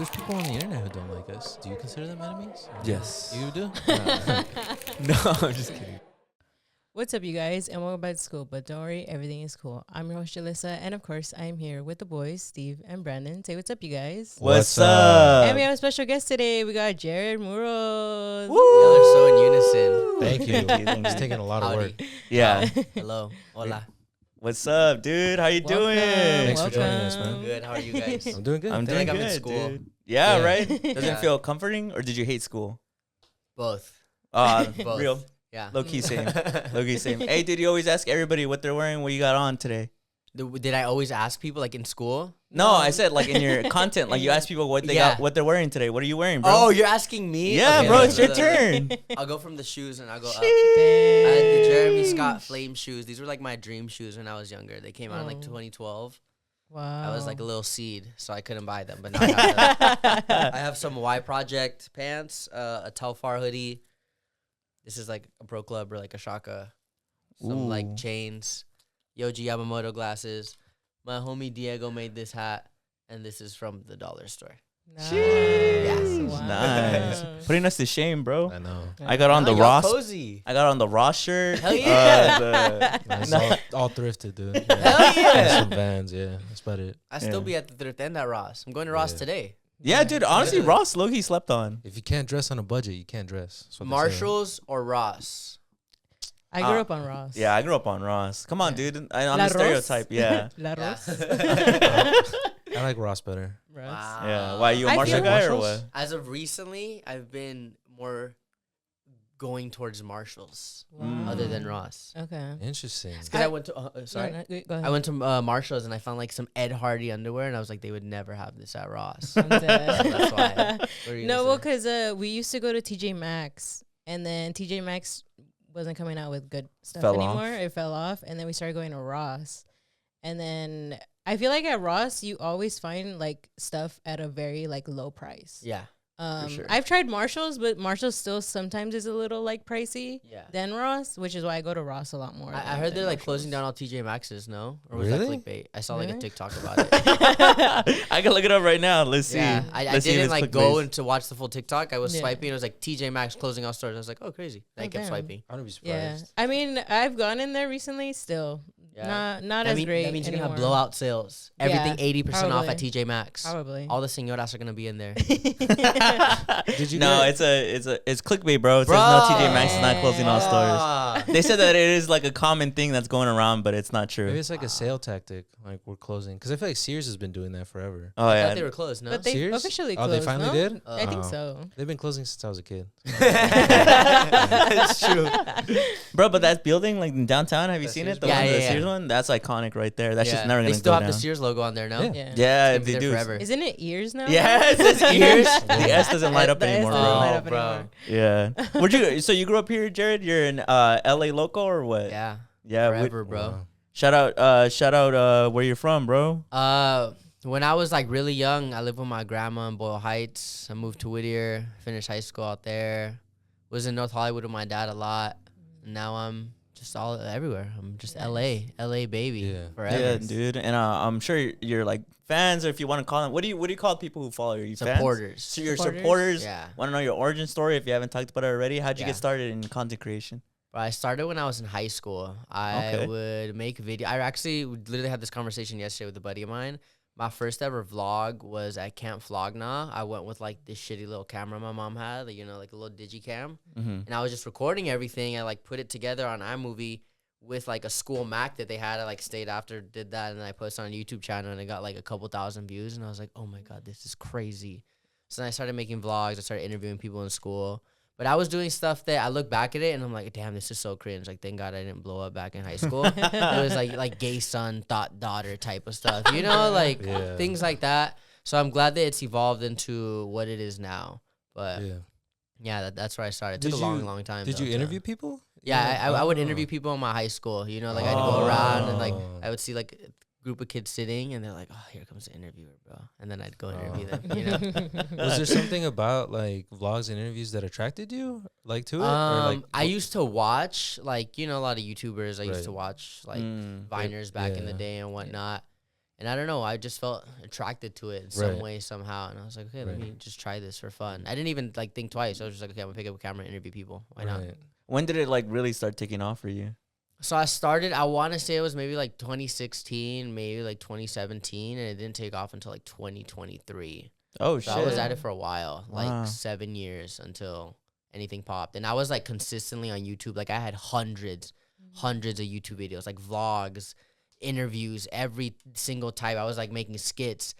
there's people on the internet who don't like us. Do you consider them enemies? Yes. You do? No, I'm just kidding. What's up, you guys, and welcome back to school. But don't worry, everything is cool. I'm your host, Julyssa, and of course, I am here with the boys, Steve and Brandon. Say what's up, you guys. What's up? And we have a special guest today. We got Jared Muros. Y'all are so in unison. Thank you. Thank It's you. taking a lot of Howdy. work. Yeah. Hello. Hola. What's up, dude? How you doing? Thanks for joining us, Welcome. man. Good. How are you guys? I'm doing good. I'm feel doing like I'm good, in school. dude. Yeah, Yeah. right? Doesn't Yeah. it feel comforting, or did you hate school? Both. Both. Real. Yeah. Low key same. Low key same. Hey, dude, you always ask everybody what they're wearing, what you got on today. Did I always ask people like in school? No, I said like in your content, like you ask people what they got, what they're wearing today. What are you wearing, bro? Oh, you're asking me? yeah, Okay, bro, look, it's your look, look. turn. I'll go from the shoes and I'll go up. I Dang. had the Jeremy Scott Flame shoes. These were like my dream shoes when I was younger. They came out in like Oh. 2012. Wow. I was like a little seed, so I couldn't buy them. But now I have them. I have some Y Project pants, a Telfar hoodie. This is like a Pro Club or like a Shaka. Some Ooh. like chains. Yoji Yamamoto glasses. My homie Diego made this hat, and this is from the dollar store. Nice. Jeez. Wow. Nice. Putting us to shame, bro. I know. I got on the y'all Ross. cozy. I got on the Ross shirt. Hell yeah. Nice. All thrifted, dude. Hell yeah. Some Vans, yeah. That's about it. I still be at the thrift end at Ross. I'm going to Ross Yeah. today. Yeah, dude. Honestly, Yeah. Ross low-key slept on. If you can't dress on a budget, you can't dress. That's what they say. Marshalls or Ross? I grew up on Ross. Yeah, I grew up on Ross. Come on, Yeah. dude. La I'm the Ross? stereotype. Yeah. La Yeah. Ross. I like Ross better. Ross. Wow. Yeah. Why, you a I Marshall feel- guy or Marshalls? what? As of recently, I've been more going towards Marshalls Wow. other than Ross. Okay. Interesting. Because I went to sorry. No, no, go ahead. I went to Marshalls and I found like some Ed Hardy underwear and I was like, they would never have this at Ross. I'm dead. So that's why. What were you No, gonna well, say? because we used to go to TJ Maxx, and then TJ Maxx wasn't coming out with good stuff Fell anymore. off. It fell off, and then we started going to Ross. And then I feel like at Ross, you always find like stuff at a very like low price. Yeah. sure. I've tried Marshalls, but Marshalls still sometimes is a little like pricey Yeah. than Ross, which is why I go to Ross a lot more. I heard they're like closing down all TJ Maxx's, no? Or was Really? that clickbait? I saw like a Really? TikTok about it. I can look it up right now. Let's see. Yeah. I Let's see if didn't it's like clickbait. go and to watch the full TikTok. I was Yeah. swiping. It was like TJ Maxx closing all stores. I was like, oh, crazy. And I Oh, kept damn. swiping. I wouldn't be Yeah, surprised. I mean, I've gone in there recently. Still, Yeah. not That as great. That means you're anymore. going to have blowout sales. Yeah, Everything 80% off probably. at TJ Maxx. Probably. All the senoras are going to be in there. Did you No, get- it's clickbait, bro. It says no, TJ Maxx is not closing all stores. Ah. They said that it is like a common thing that's going around, but it's not Maybe true. it's like a sale tactic. Like we're closing. Because I feel like Sears has been doing that forever. Oh I yeah. thought they were closed, no? But they Sears? officially Oh, closed. they finally no? did? I think Oh. so. They've been closing since I was a kid. That's true. Bro, but that building like in downtown, have you The seen Sears it? The building? one, Yeah, the yeah, Sears yeah. one? That's iconic right there. That's just Yeah. never They gonna still go have down. the Sears logo on there, no? Yeah. Yeah. Yeah, It's gonna be they there do. forever. Isn't it ears now? Yeah, it says ears. The S doesn't light up The S anymore, doesn't bro. light up bro. anymore. Yeah. Where'd you? So you grew up here, Jared? You're in LA local or what? Yeah. Yeah. Forever, bro. Wow. Shout out. Where you're from, bro? When I was like really young, I lived with my grandma in Boyle Heights. I moved to Whittier, finished high school out there. Was in North Hollywood with my dad a lot. And now I'm just all everywhere. I'm just Nice. LA baby Yeah. forever. Yeah, dude. And I'm sure you're like fans, or if you want to call them, what do you call people who follow you? Fans? Supporters. So your Supporters? supporters. Yeah. Want to know your origin story if you haven't talked about it already? How'd you Yeah. get started in content creation? But I started when I was in high school. I Okay. would make video. I actually literally had this conversation yesterday with a buddy of mine. My first ever vlog was at Camp Flogna. I went with like this shitty little camera my mom had, like, like a little digicam. Mm-hmm. And I was just recording everything. I like put it together on iMovie with like a school Mac that they had. I like stayed after, did that, and I posted on a YouTube channel and it got like a couple thousand views. And I was like, oh my God, this is crazy. So then I started making vlogs. I started interviewing people in school. But I was doing stuff that I look back at it and I'm like, damn, this is so cringe. Like, thank God I didn't blow up back in high school. It was like gay son, daughter type of stuff, like Yeah. things like that. So I'm glad that it's evolved into what it is now. But Yeah. that's where I started. It Did took a long, you- long time. Did though, you to- interview people? Yeah, I would Oh. interview people in my high school. Like I'd go around and like Oh. I would see like a group of kids sitting and they're like, oh, here comes the interviewer, bro. And then I'd go interview them. Was there something about like vlogs and interviews that attracted you like to it? Or, like, I used to watch like a lot of YouTubers. I used Right. to watch like Mm. Viners back in the Yeah. day and whatnot. And I don't know, I just felt attracted to it in some Right. way, somehow. And I was like, okay, let Right. me just try this for fun. I didn't even like think twice. I was just like, okay, I'm gonna pick up a camera and interview people. Why not? Right. When did it like really start taking off for you? So I started, I want to say it was maybe like 2016, maybe like 2017, and it didn't take off until like 2023. Oh So shit! I was at it for a while, Wow. like 7 years until anything popped. And I was like consistently on YouTube. Like I had hundreds of YouTube videos, like vlogs, interviews, every single type. I was like making skits.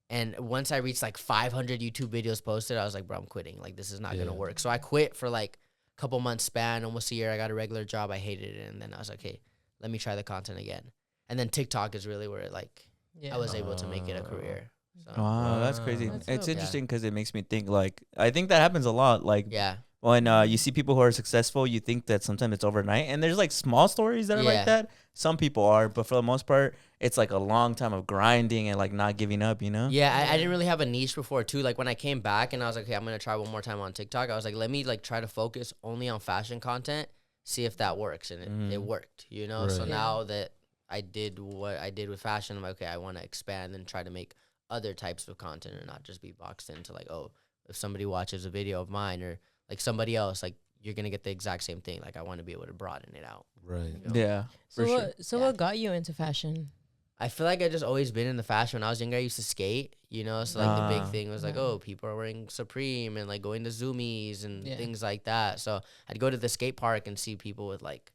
And once I reached like 500 YouTube videos posted, I was like, bro, I'm quitting. Like this is not going to Yeah. work. So I quit for like a couple months span, almost a year. I got a regular job. I hated it. And then I was like, okay, let me try the content again. And then TikTok is really where like Yeah. I was able to make it a career. So Wow, that's crazy. That's It's dope. interesting because it makes me think. Like, I think that happens a lot. Like, yeah. when you see people who are successful, you think that sometimes it's overnight, and there's like small stories that are Yeah. like that. Some people are, but for the most part, it's like a long time of grinding and like not giving up. You know? Yeah, I Yeah. didn't really have a niche before too. Like when I came back and I was like, okay, I'm gonna try one more time on TikTok. I was like, let me like try to focus only on fashion content, see if that works, and it worked. You know. So Right. Yeah. now that I did what I did with fashion, I'm like, okay, I want to expand and try to make other types of content and not just be boxed into like, oh, if somebody watches a video of mine or like somebody else, like you're gonna get the exact same thing. Like I want to be able to broaden it out. Right. you know? Yeah. So for what? sure. So Yeah. what got you into fashion? I feel like I just always been in the fashion. When I was younger, I used to skate, you know? So, like, the big Ah. thing was, like, Yeah. oh, people are wearing Supreme and, like, going to Zoomies and Yeah. things like that. So, I'd go to the skate park and see people with, like,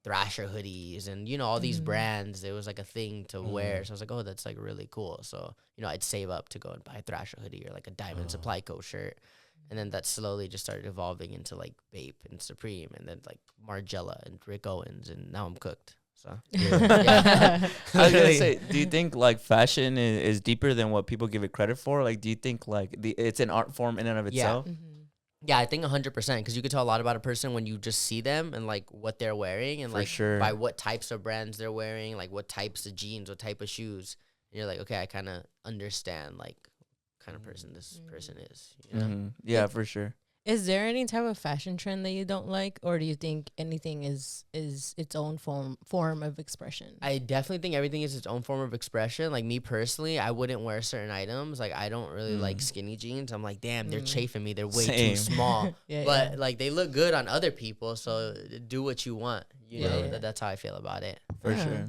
Thrasher hoodies and, you know, all these Mhm. brands. It was, like, a thing to wear. Mhm. So, I was like, oh, that's, like, really cool. So, you know, I'd save up to go and buy a Thrasher hoodie or, like, a Diamond Oh. Supply Co. shirt. And then that slowly just started evolving into, like, Bape and Supreme and then, like, Margiela and Rick Owens. And now I'm cooked. So, I was gonna Literally. say, do you think like fashion is deeper than what people give it credit for? Like, do you think like it's an art form in and of Yeah. itself? Yeah, I think 100% because you could tell a lot about a person when you just see them and like what they're wearing and For like sure. by what types of brands they're wearing, like what types of jeans, what type of shoes. And you're like, okay, I kind of understand like what kind of person this person is. You know? Yeah, for sure. Is there any type of fashion trend that you don't like, or do you think anything is its own form of expression? I definitely think everything is its own form of expression. Like me personally, I wouldn't wear certain items. Like I don't really like skinny jeans. I'm like, damn, they're chafing me. They're way Same. too small. Yeah, But yeah. like they look good on other people. So do what you want. You Yeah, know, yeah. that's how I feel about it. For Uh-huh. sure.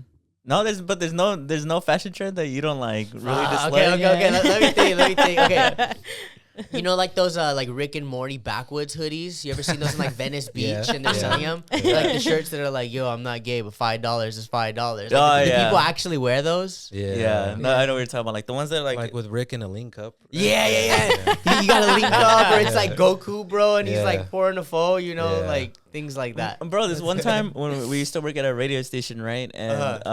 No, there's no fashion trend that you don't like really dislike. Okay. Yeah. Let me think. Okay. You know, like those like Rick and Morty backwoods hoodies. You ever seen those in like Venice Beach Yeah. and they're Yeah. selling them? Yeah. Like the shirts that are like, "Yo, I'm not gay, but $5 is $5." Like, Oh, do yeah. people actually wear those? Yeah, no, I know what you're talking about. Like the ones that are Like, like, with Rick in a link up. right? Yeah. You gotta link up, or it's like Goku, bro, and he's Yeah. like pouring a foe. You know, Yeah. like things like that. Bro, this one time when we used to work at a radio station, right? And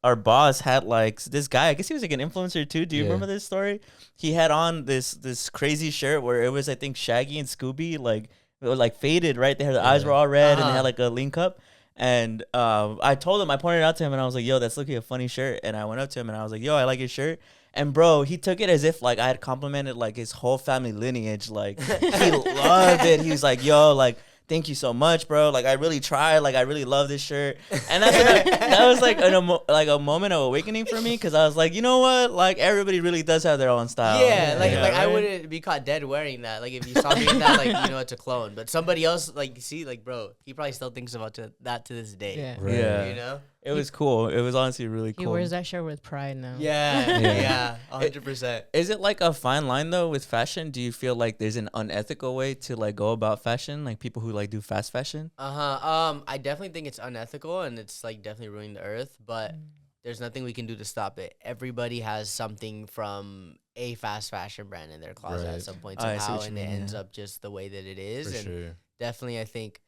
our boss had like this guy. I guess he was like an influencer too. Do you Yeah. remember this story? He had on this crazy shirt where it was, I think, Shaggy and Scooby, like it was like faded, right? They had the eyes were all red and they had like a link up. And I told him, I pointed it out to him, and I was like, "Yo, that's looking a funny shirt." And I went up to him and I was like, "Yo, I like your shirt." And bro, he took it as if like I had complimented like his whole family lineage. Like he loved it. He was like, "Yo, like thank you so much, bro. Like I really tried. Like I really love this shirt." And that was like a moment of awakening for me, because I was like, you know what? Like everybody really does have their own style. Yeah, like Yeah. like I right? wouldn't be caught dead wearing that. Like if you saw me in that, like you know it's a clone. But somebody else, like see, like bro, he probably still thinks about that to this day. Yeah. Right. Yeah. You know. It was cool. It was honestly really He cool. wears that shirt with pride now. Yeah. Yeah. Yeah. 100%. Is it like a fine line though with fashion? Do you feel like there's an unethical way to like go about fashion, like people who like do fast fashion? I definitely think it's unethical and it's like definitely ruining the earth, but there's nothing we can do to stop it. Everybody has something from a fast fashion brand in their closet at Right. some point I see somehow, what you and it mean, ends yeah. up just the way that it is. For And sure. definitely, I think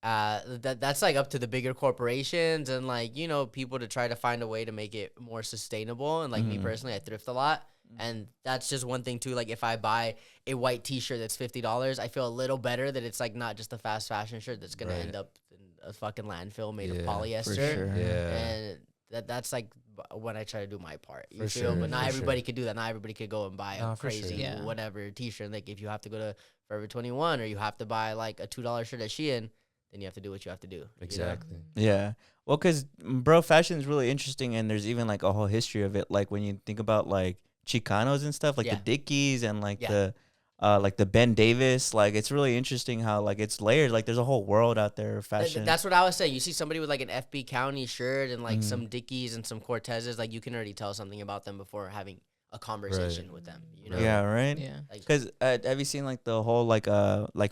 that's like up to the bigger corporations and like you know people to try to find a way to make it more sustainable. And like me personally, I thrift a lot. And that's just one thing too. Like if I buy a white T-shirt that's $50, I feel a little better that it's like not just a fast fashion shirt that's gonna Right. end up in a fucking landfill made Yeah, of for polyester. sure. Yeah. And that's like when I try to do my part. You For feel? sure, But not for everybody sure. could do that. Not everybody could go and buy Nah, a for sure. crazy Yeah. whatever T-shirt. Like if you have to go to Forever 21 or you have to buy like a $2 shirt at Shein, then you have to do what you have to do. Exactly. Yeah. Well, because, bro, fashion is really interesting, and there's even, like, a whole history of it. Like, when you think about, like, Chicanos and stuff, like the Dickies and, like, the Ben Davis, like, it's really interesting how, like, it's layered. Like, there's a whole world out there of fashion. That's what I was saying. You see somebody with like an FB County shirt and like some Dickies and some Cortezes, like you can already tell something about them before having a conversation with them. You know? Yeah, right. Yeah. Because have you seen like the whole like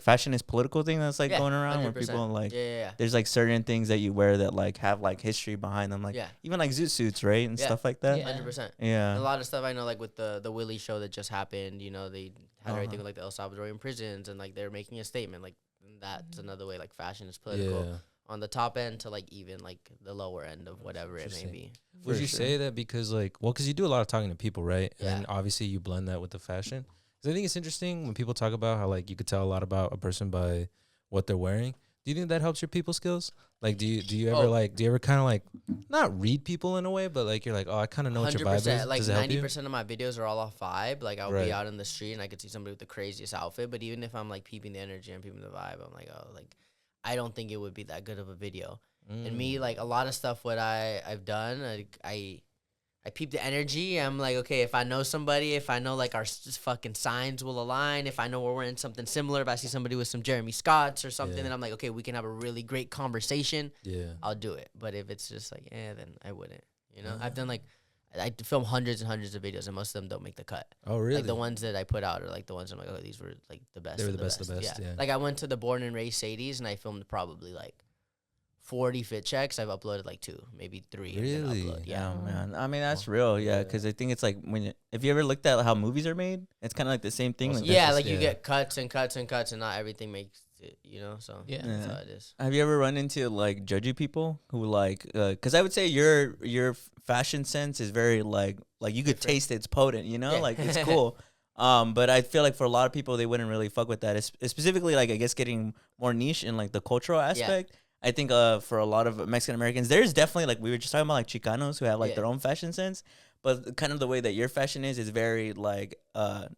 fashion is political thing that's like going around 100%. where people like yeah. there's like certain things that you wear that like have like history behind them, like even like zoot suits, right, and stuff like that. 100%. Yeah. And a lot of stuff I know, like with the Willie show that just happened. You know, they had everything with like the El Salvadorian prisons, and like they're making a statement. Like that's another way like fashion is political. On the top end to like even like the lower end of whatever it may be. Would you say that because like, well, because you do a lot of talking to people, right? Yeah. And obviously you blend that with the fashion. So I think it's interesting when people talk about how like you could tell a lot about a person by what they're wearing. Do you think that helps your people skills? Like, do you ever kind of like not read people in a way, but like you're like, oh, I kind of know what your vibe is. Like Does it help you? 90% of my videos are all off vibe. Like I'll be out in the street and I could see somebody with the craziest outfit, but even if I'm like peeping the energy and peeping the vibe, I'm like, oh, like I don't think it would be that good of a video. And me, like a lot of stuff, what I've done, I peep the energy. I'm like, okay, if I know somebody, if I know like our fucking signs will align, if I know we're wearing something similar, if I see somebody with some Jeremy Scotts or something, then I'm like, okay, we can have a really great conversation. Yeah, I'll do it. But if it's just like, then I wouldn't. You know, I've done like, I film hundreds and hundreds of videos, and most of them don't make the cut. Oh, really? Like the ones that I put out are like the ones I'm like, oh, these were like the best. They were the best. Yeah. Like I went to the Born and Raised Sadies, and I filmed probably like 40 fit checks. I've uploaded like 2, maybe 3. Really? Yeah, man. I mean, that's real. Yeah, because I think it's like if you ever looked at how movies are made, it's kind of like the same thing. Like you get cuts and cuts and cuts, and not everything makes it. You know, so that's how it is. Have you ever run into like judgy people who like? Because I would say your fashion sense is very like you could taste it's potent. You know, like it's cool. But I feel like for a lot of people, they wouldn't really fuck with that. It's specifically, like, I guess getting more niche in like the cultural aspect. I think for a lot of Mexican Americans, there's definitely like we were just talking about like Chicanos who have like their own fashion sense, but kind of the way that your fashion is very like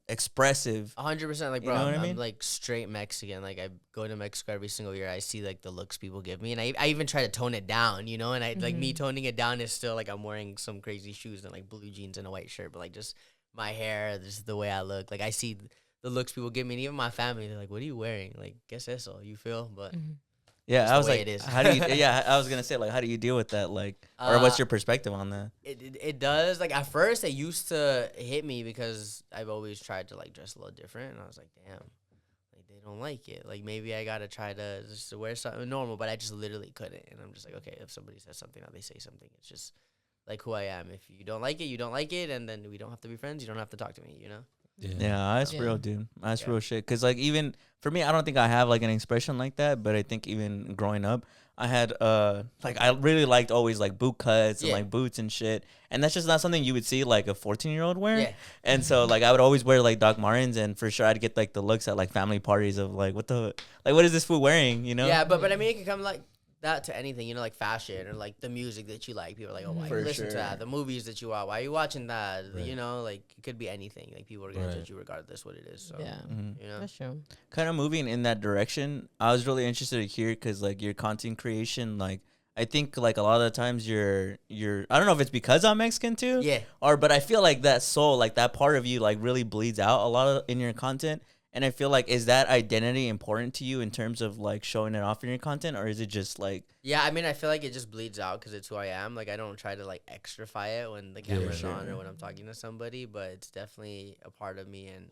expressive. 100%, like, bro, you know what I mean? I'm like straight Mexican. Like I go to Mexico every single year. I see like the looks people give me, and I even try to tone it down, you know. And I like me toning it down is still like I'm wearing some crazy shoes and like blue jeans and a white shirt, but like just my hair, just the way I look. Like I see the looks people give me, and even my family, they're like, "What are you wearing?" Like, guess eso, you feel, but. Yeah, I was like, it is. how do you? Yeah, I was gonna say like, how do you deal with that? Like, or what's your perspective on that? It does. Like at first, it used to hit me because I've always tried to like dress a little different, and I was like, damn, like they don't like it. Like maybe I gotta try to just wear something normal, but I just literally couldn't. And I'm just like, okay, if somebody says something, or they say something, it's just like who I am. If you don't like it, you don't like it, and then we don't have to be friends. You don't have to talk to me. You know. Yeah, that's real, dude. That's real shit. Cause like even for me, I don't think I have like an expression like that. But I think even growing up, I had like I really liked always like boot cuts and like boots and shit. And that's just not something you would see like a 14-year-old wearing. Yeah. And so like I would always wear like Doc Martens, and for sure I'd get like the looks at like family parties of like what is this fool wearing? You know? Yeah, but I mean it can come like that to anything, you know, like fashion or like the music that you like. People are like, oh, why you listen to that? The movies that you watch, why are you watching that? Right. You know, like it could be anything. Like people are gonna judge you regardless what it is. So you know, that's true. Kind of moving in that direction, I was really interested to hear because like your content creation, like I think like a lot of the times you're I don't know if it's because I'm Mexican too, but I feel like that soul, like that part of you, like really bleeds out a lot in your content. And I feel like, is that identity important to you in terms of like showing it off in your content, or is it just like? Yeah, I mean, I feel like it just bleeds out because it's who I am. Like I don't try to like extrify it when the camera's on or when I'm talking to somebody, but it's definitely a part of me and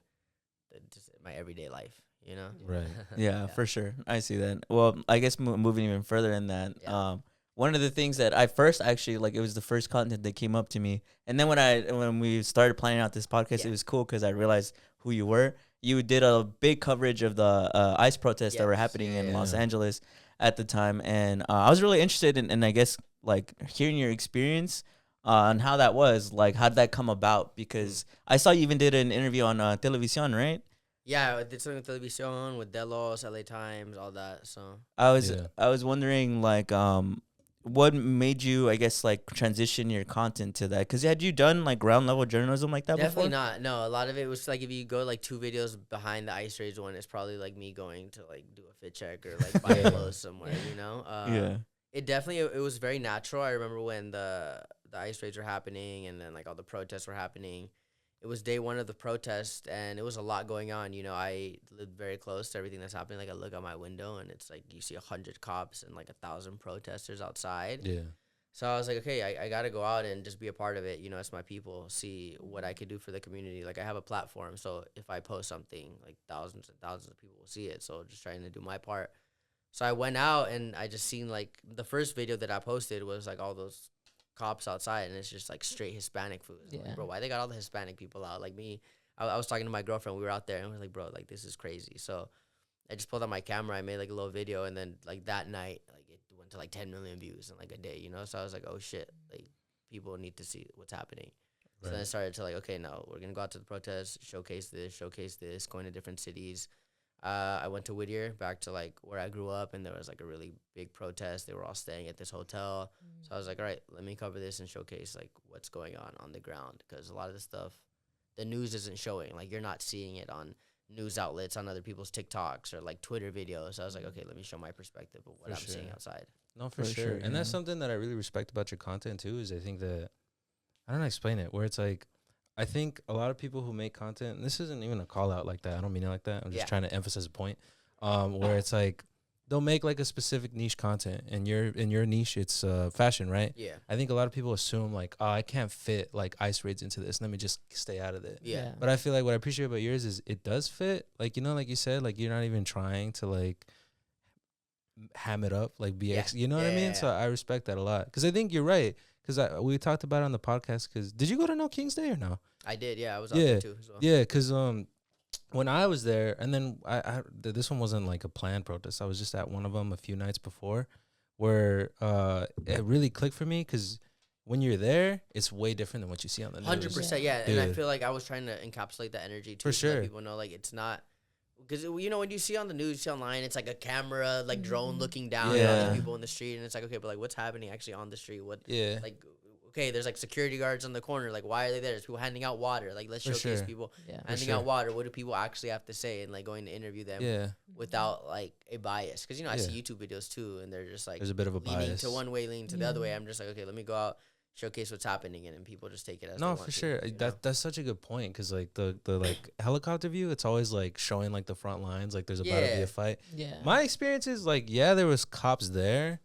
just my everyday life. You know? Right. Yeah, for sure. I see that. Well, I guess moving even further in that, one of the things that I first actually like, it was the first content that came up to me, and then when we started planning out this podcast, it was cool because I realized who you were. You did a big coverage of the ICE protests that were happening in Los Angeles at the time, and I was really interested in I guess like hearing your experience on how that was. Like, how did that come about? Because I saw you even did an interview on Televisión, right? Yeah, I did something with Televisión, with Delos, LA Times, all that. So I was wondering like what made you, I guess, like transition your content to that? Because had you done like ground level journalism like that Definitely before? not. No, a lot of it was like if you go like 2 videos behind the ice rage one, it's probably like me going to like do a fit check or like buy clothes somewhere, you know? Yeah. It definitely it was very natural. I remember when the ice raids were happening and then like all the protests were happening. It was day one of the protest and it was a lot going on. You know, I lived very close to everything that's happening. Like I look out my window and it's like you see 100 cops and like 1,000 protesters outside. Yeah. So I was like, okay, I got to go out and just be a part of it. You know, it's my people. See what I could do for the community. Like I have a platform, so if I post something, like thousands and thousands of people will see it. So just trying to do my part. So I went out and I just seen like the first video that I posted was like all those cops outside and it's just like straight Hispanic food. I'm like, bro, why they got all the Hispanic people out? Like me, I was talking to my girlfriend. We were out there and we were like, bro, like this is crazy. So I just pulled out my camera. I made like a little video and then like that night, like it went to like 10 million views in like a day, you know? So I was like, oh shit, like people need to see what's happening. So then I started to like, okay, no, we're going to go out to the protest, showcase this, going to different cities. I went to Whittier, back to like where I grew up, and there was like a really big protest. They were all staying at this hotel. So I was like, all right, let me cover this and showcase like what's going on the ground, because a lot of the stuff the news isn't showing. Like you're not seeing it on news outlets, on other people's TikToks or like Twitter videos. So I was like, okay, let me show my perspective of what I'm seeing outside. No, for sure. And that's something that I really respect about your content too, is I think that, I don't know how to explain it, where it's like, I think a lot of people who make content, and this isn't even a call out like that, I don't mean it like that, I'm just trying to emphasize a point, where it's like, they'll make like a specific niche content, and in your niche, it's fashion, right? Yeah. I think a lot of people assume like, oh, I can't fit like ice raids into this, let me just stay out of it. Yeah. But I feel like what I appreciate about yours is it does fit. Like, you know, like you said, like you're not even trying to like ham it up, like BX, you know what I mean? So I respect that a lot, because I think you're right. Because we talked about it on the podcast. Because did you go to No King's Day or no? I did, yeah. I was out there too as well. Yeah, because when I was there, and then this one wasn't like a planned protest. I was just at one of them a few nights before, where it really clicked for me. Because when you're there, it's way different than what you see on the news. 100%, yeah. Dude. And I feel like I was trying to encapsulate that energy too. For sure. Let people know like it's not. Because, you know, when you see on the news, you see online, it's like a camera, like drone looking down at all the people in the street. And it's like, okay, but like what's happening actually on the street? Like, okay, there's like security guards on the corner. Like, why are they there? There's people handing out water. Like, let's showcase people handing out water. What do people actually have to say? And like going to interview them without like a bias. Because, you know, I see YouTube videos too. And they're just like, there's a bit of a leaning bias to one way, leaning to the other way. I'm just like, okay, let me go out, showcase what's happening, and then people just take it as no, they want for sure. to, That's such a good point, because like the like helicopter view, it's always like showing like the front lines, like there's about to be a fight. My experience is like, there was cops there,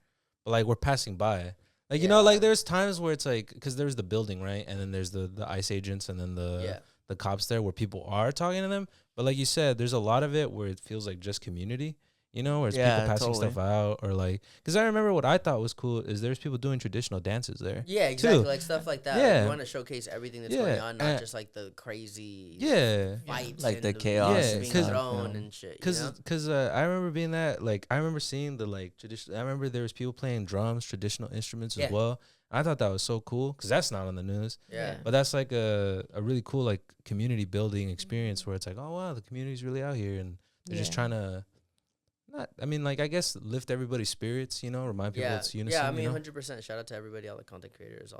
but like we're passing by. Like, you know, like there's times where it's like, because there's the building, right, and then there's the ICE agents, and then the cops there where people are talking to them. But like you said, there's a lot of it where it feels like just community. You know, where it's people passing stuff out, or like, because I remember what I thought was cool is there's people doing traditional dances there. Yeah, exactly, too. like stuff like that. Yeah, like, you want to showcase everything that's going on, not just like the crazy fights, like and the chaos, being thrown and shit. Because I remember being that, like, I remember seeing the like traditional. I remember there was people playing drums, traditional instruments as well. I thought that was so cool, because that's not on the news. But that's like a really cool like community building experience where it's like, oh wow, the community's really out here, and they're just trying to. I guess lift everybody's spirits, you know, remind people it's unison. Yeah, I mean, 100%. Shout out to everybody, all the content creators,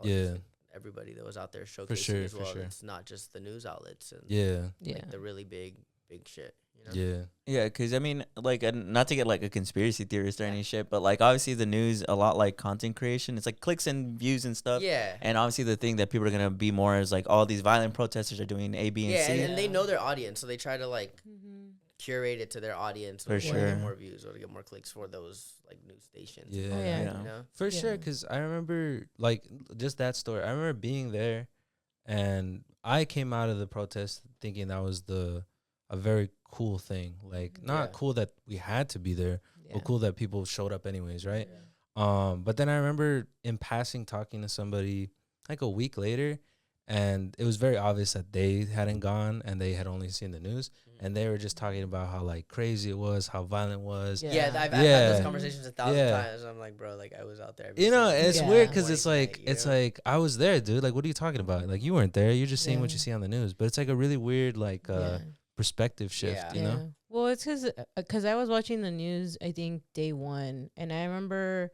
everybody that was out there showcasing as well. It's not just the news outlets and like the really big shit, you know? Yeah, because I mean, like, not to get like a conspiracy theorist or any shit, but like obviously the news, a lot like content creation, it's like clicks and views and stuff. Yeah. And obviously the thing that people are gonna be more is like all these violent protesters are doing A, B, and C. And they know their audience, so they try to like curate it to their audience for sure, to get more views or to get more clicks for those like news stations. You know? For sure. Because I remember like just that story. I remember being there, and I came out of the protest thinking that was a very cool thing. Like, not cool that we had to be there, but cool that people showed up anyways, right? But then I remember in passing talking to somebody like a week later, and it was very obvious that they hadn't gone and they had only seen the news, and they were just talking about how like crazy it was, how violent it was. I've had those conversations 1,000 times. I'm like, bro, like I was out there. You know, it's weird because it's like I was there, dude. Like, what are you talking about? Like, you weren't there. You're just seeing what you see on the news. But it's like a really weird like perspective shift, you know? Well, it's because I was watching the news, I think day one, and I remember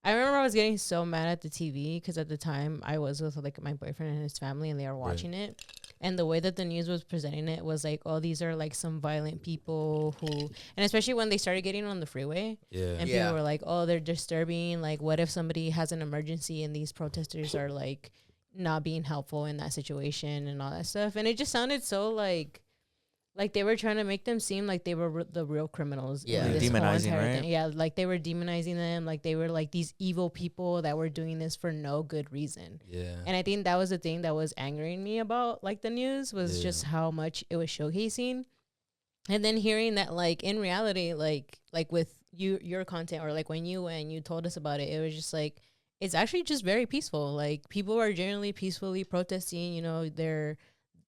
I remember I was getting so mad at the TV because at the time I was with like my boyfriend and his family and they were watching it. And the way that the news was presenting it was like, oh, these are like some violent people who, and especially when they started getting on the freeway. Yeah. And people were like, oh, they're disturbing. Like, what if somebody has an emergency and these protesters are like not being helpful in that situation and all that stuff. And it just sounded so like they were trying to make them seem like they were the real criminals. Yeah. in Like this whole demonizing, entire right? thing. Yeah, like they were demonizing them. Like they were like these evil people that were doing this for no good reason. Yeah. And I think that was the thing that was angering me about like the news was just how much it was showcasing. And then hearing that like in reality, like with your content or like when you told us about it, it was just like it's actually just very peaceful. Like people are generally peacefully protesting, you know,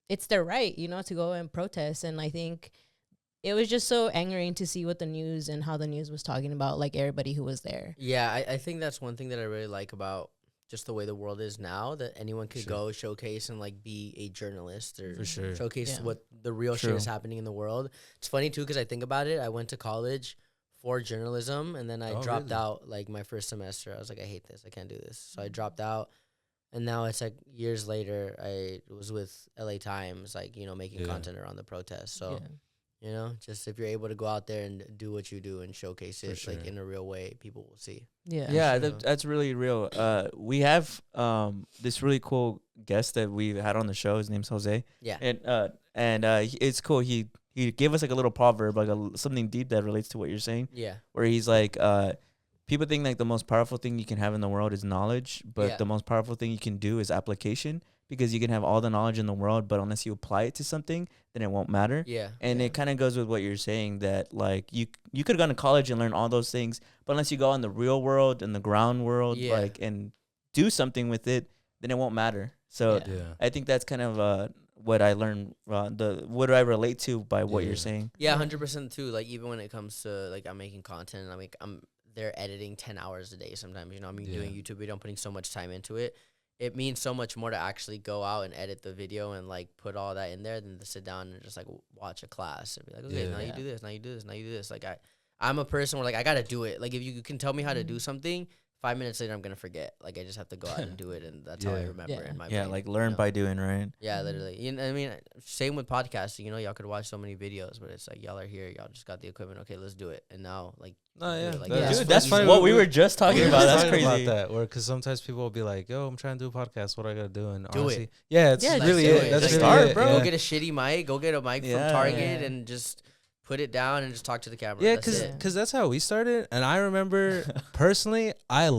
it's their right, you know, to go and protest. And I think it was just so angering to see what the news and how the news was talking about like everybody who was there. Yeah, I think that's one thing that I really like about just the way the world is now, that anyone could go showcase and like be a journalist or For sure. showcase what the real shit is happening in the world. It's funny too because I think about it. I went to college for journalism and then I dropped out like my first semester. I was like, I hate this. I can't do this. So I dropped out. And now it's like years later, I was with LA Times, like, you know, making content around the protests. So, you know, just if you're able to go out there and do what you do and showcase it like in a real way, people will see. Yeah, that's really real. We have this really cool guest that we've had on the show. His name's Jose. Yeah. And it's cool. He gave us like a little proverb, like something deep that relates to what you're saying. Yeah. Where he's like, people think like the most powerful thing you can have in the world is knowledge, but the most powerful thing you can do is application, because you can have all the knowledge in the world, but unless you apply it to something, then it won't matter. Yeah. And it kind of goes with what you're saying, that like you could have gone to college and learn all those things, but unless you go in the real world and the ground world, like, and do something with it, then it won't matter. So I think that's kind of what I learned, what do I relate to by what you're saying. Yeah, 100% too. Like even when it comes to like I'm making content, I'm they're editing 10 hours a day sometimes, you know, I'm doing YouTube video, I'm putting so much time into it. It means so much more to actually go out and edit the video and like put all that in there than to sit down and just like watch a class and be like, okay, now you do this, now you do this, now you do this. Like I'm a person where like I gotta do it. Like if you can tell me how to do something, 5 minutes later I'm gonna forget. Like I just have to go out and do it, and that's how I remember in my brain, like learn by doing, right? Yeah, literally. You know, I mean, same with podcasting. You know, y'all could watch so many videos, but it's like y'all are here, y'all just got the equipment. Okay, let's do it. And now, like, That's funny. What we were just talking about. That's crazy. About that, or because sometimes people will be like, "Yo, I'm trying to do a podcast. What do I gotta do?" And do honestly, it. It's really it. That's just really start, it, bro. yeah. Go get a shitty mic. Go get a mic from Target and just put it down and just talk to the camera. Yeah, because that's how we started. And I remember personally, I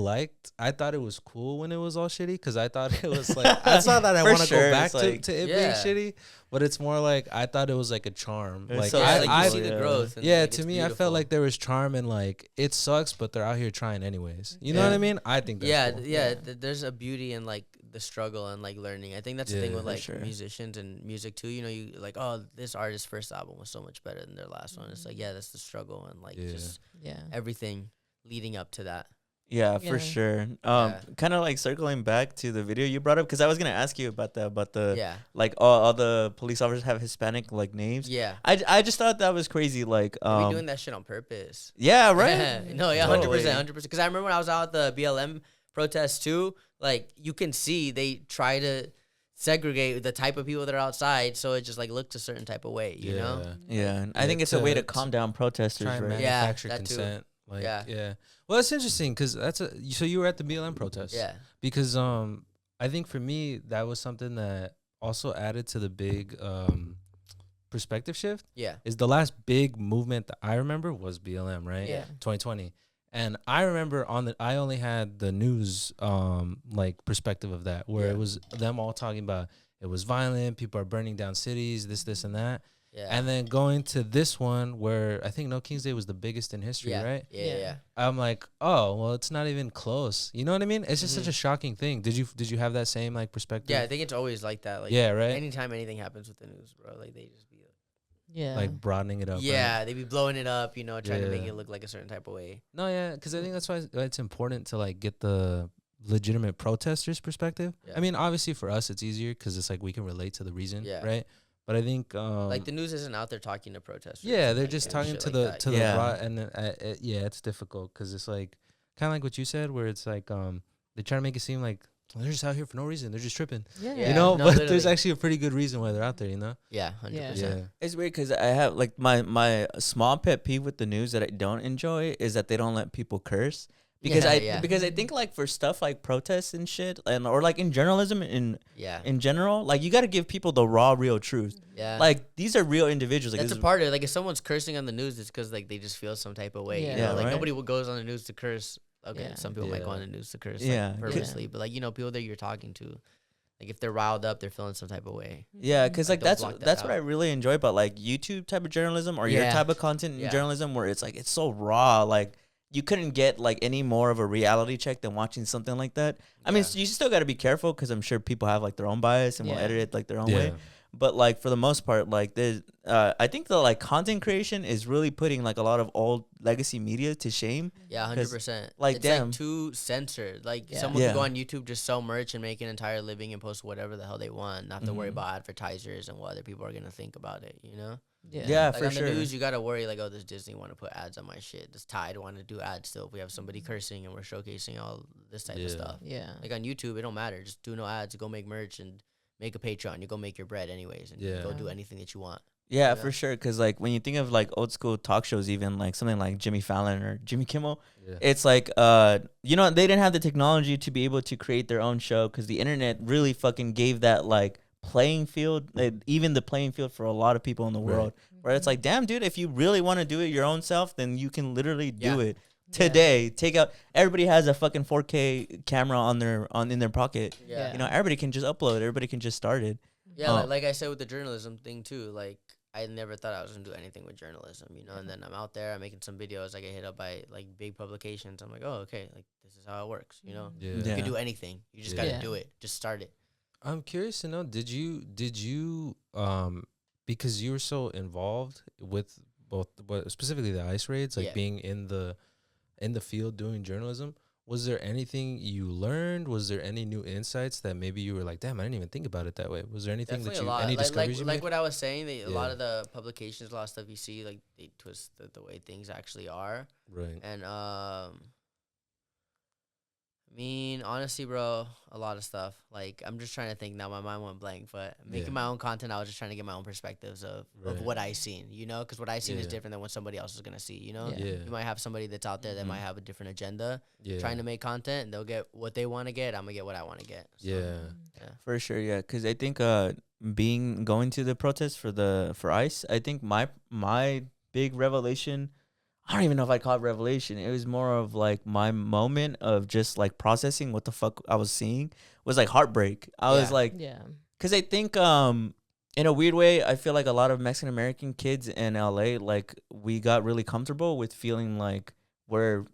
thought it was cool when it was all shitty, because I thought it was like, it's not that I want to go back to it being shitty, but it's more like I thought it was like a charm. Like so I see the growth. And yeah, like, to me, beautiful. I felt like there was charm and like it sucks, but they're out here trying anyways. You know what I mean? I think that's cool. There's a beauty in like the struggle and like learning. I think that's the thing with like musicians and music too. You know, you like, oh, this artist's first album was so much better than their last one. It's like, that's the struggle and like just everything leading up to that. Yeah, for sure. Kind of like circling back to the video you brought up, because I was gonna ask you about the like all the police officers have Hispanic like names. Yeah, I just thought that was crazy. Like we doing that shit on purpose. Yeah, right. No, 100%. Because I remember when I was out at the BLM protest too. Like you can see they try to segregate the type of people that are outside, so it just like looked a certain type of way. You know? Yeah, and I think it's a way to calm down protesters. Try and right? manufacture that consent. too. Like, yeah. Well, it's interesting because so you were at the BLM protest. Yeah. Because I think for me that was something that also added to the big perspective shift. Yeah. Is the last big movement that I remember was BLM, right? Yeah. 2020. And I remember I only had the news like perspective of that, where it was them all talking about it was violent, people are burning down cities, this and that. Yeah. And then going to this one where I think No King's Day was the biggest in history, right? Yeah. I'm like, oh, well, it's not even close. You know what I mean? It's just such a shocking thing. Did you have that same like perspective? Yeah, I think it's always like that. Like, right. Anytime anything happens with the news, bro, like they just be like broadening it up. Yeah, right? they be blowing it up, you know, trying to make it look like a certain type of way. No, yeah, because I think that's why it's important to like get the legitimate protesters' perspective. Yeah. I mean, obviously for us it's easier because it's like we can relate to the reason, right? But I think like the news isn't out there talking to protesters. Yeah, they're like, just talking to the raw, and it's difficult because it's like kind of like what you said, where it's like they try to make it seem like they're just out here for no reason. They're just tripping. Yeah. You know, no, but literally. there's actually a pretty good reason why they're out there, you know? Yeah, 100%. Yeah. It's weird because I have like my small pet peeve with the news that I don't enjoy is that they don't let people curse. Because because I think like for stuff like protests and shit and or like in journalism in general, like you got to give people the raw real truth. Yeah. Like these are real individuals. Like, That's a part of it. Like if someone's cursing on the news, it's because like they just feel some type of way. Yeah. You know? Yeah, Like right? nobody goes on the news to curse. Okay, Yeah. some people might go on the news to curse Yeah. purposely, but like people that you're talking to, like if they're riled up, they're feeling some type of way. Yeah, because like Don't that's block that that's what I out. really enjoy about like YouTube type of journalism or your Yeah. type of content in Yeah. journalism where it's like it's so raw. Like you couldn't get like any more of a reality check than watching something like that. I mean, Yeah. you still got to be careful because I'm sure people have like their own bias and will Yeah. edit it like their own way. But like for the most part, like there's, I think the like content creation is really putting like a lot of old legacy media to shame. Yeah, 100%. like, it's damn. like too censored. Like Yeah. someone Yeah. could go on YouTube, just sell merch and make an entire living and post whatever the hell they want, not have to worry Mhm. about advertisers and what other people are gonna think about it. You know? Yeah, Like for on sure. the news, you gotta worry like, oh, does Disney want to put ads on my shit? Does Tide want to do ads still? If we have somebody cursing and we're showcasing all this type of Yeah. stuff. Yeah. Like on YouTube, it don't matter. Just do no ads. Go make merch and make a Patreon. You go make your bread anyways, and Yeah. go do anything that you want. Yeah, you know? for sure. Because like when you think of like old school talk shows, even like something like Jimmy Fallon or Jimmy Kimmel, it's like you know, they didn't have the technology to be able to create their own show because the internet really fucking gave that like playing field, even the playing field for a lot of people in the world. Where it's like, damn, dude, if you really want to do it your own self, then you can literally do Yeah. it today. Take out. Everybody has a fucking 4K camera in their pocket. Yeah. You know, everybody can just upload. Everybody can just start it. Yeah, Oh. like I said with the journalism thing too, like I never thought I was gonna do anything with journalism, you know. And then I'm out there, I'm making some videos, I get hit up by like big publications. I'm like, oh, okay, like this is how it works, you know. Yeah. You Yeah. can do anything. You just Yeah. gotta Yeah. do it. Just start it. I'm curious to know, did you because you were so involved with both, but specifically the ICE raids, like Yeah. being in the field doing journalism, was there anything you learned? Was there any new insights that maybe you were like, damn, I didn't even think about it that way? Was there anything Definitely that a you, lot. any Like discoveries you like made? what I was saying, a lot Yeah. of the publications, a lot of stuff you see, like they twist the way things actually are. Right. And I mean, honestly, bro, a lot of stuff. Like, I'm just trying to think now. My mind went blank, but making Yeah. my own content, I was just trying to get my own perspectives of Right. what I seen, you know? Because what I seen is Yeah. different than what somebody else is going to see, you know? Yeah. Yeah. You might have somebody that's out there that Mhm. might have a different agenda Yeah. trying to make content, and they'll get what they want to get. I'm going to get what I want to get. So, Yeah. For sure, yeah. Because I think going to the protest for ICE, I think my big revelation, I don't even know if I'd call it revelation. It was more of like my moment of just like processing what the fuck I was seeing was like heartbreak. I was Yeah. like, Yeah. because I think in a weird way, I feel like a lot of Mexican American kids in LA, like we got really comfortable with feeling like we're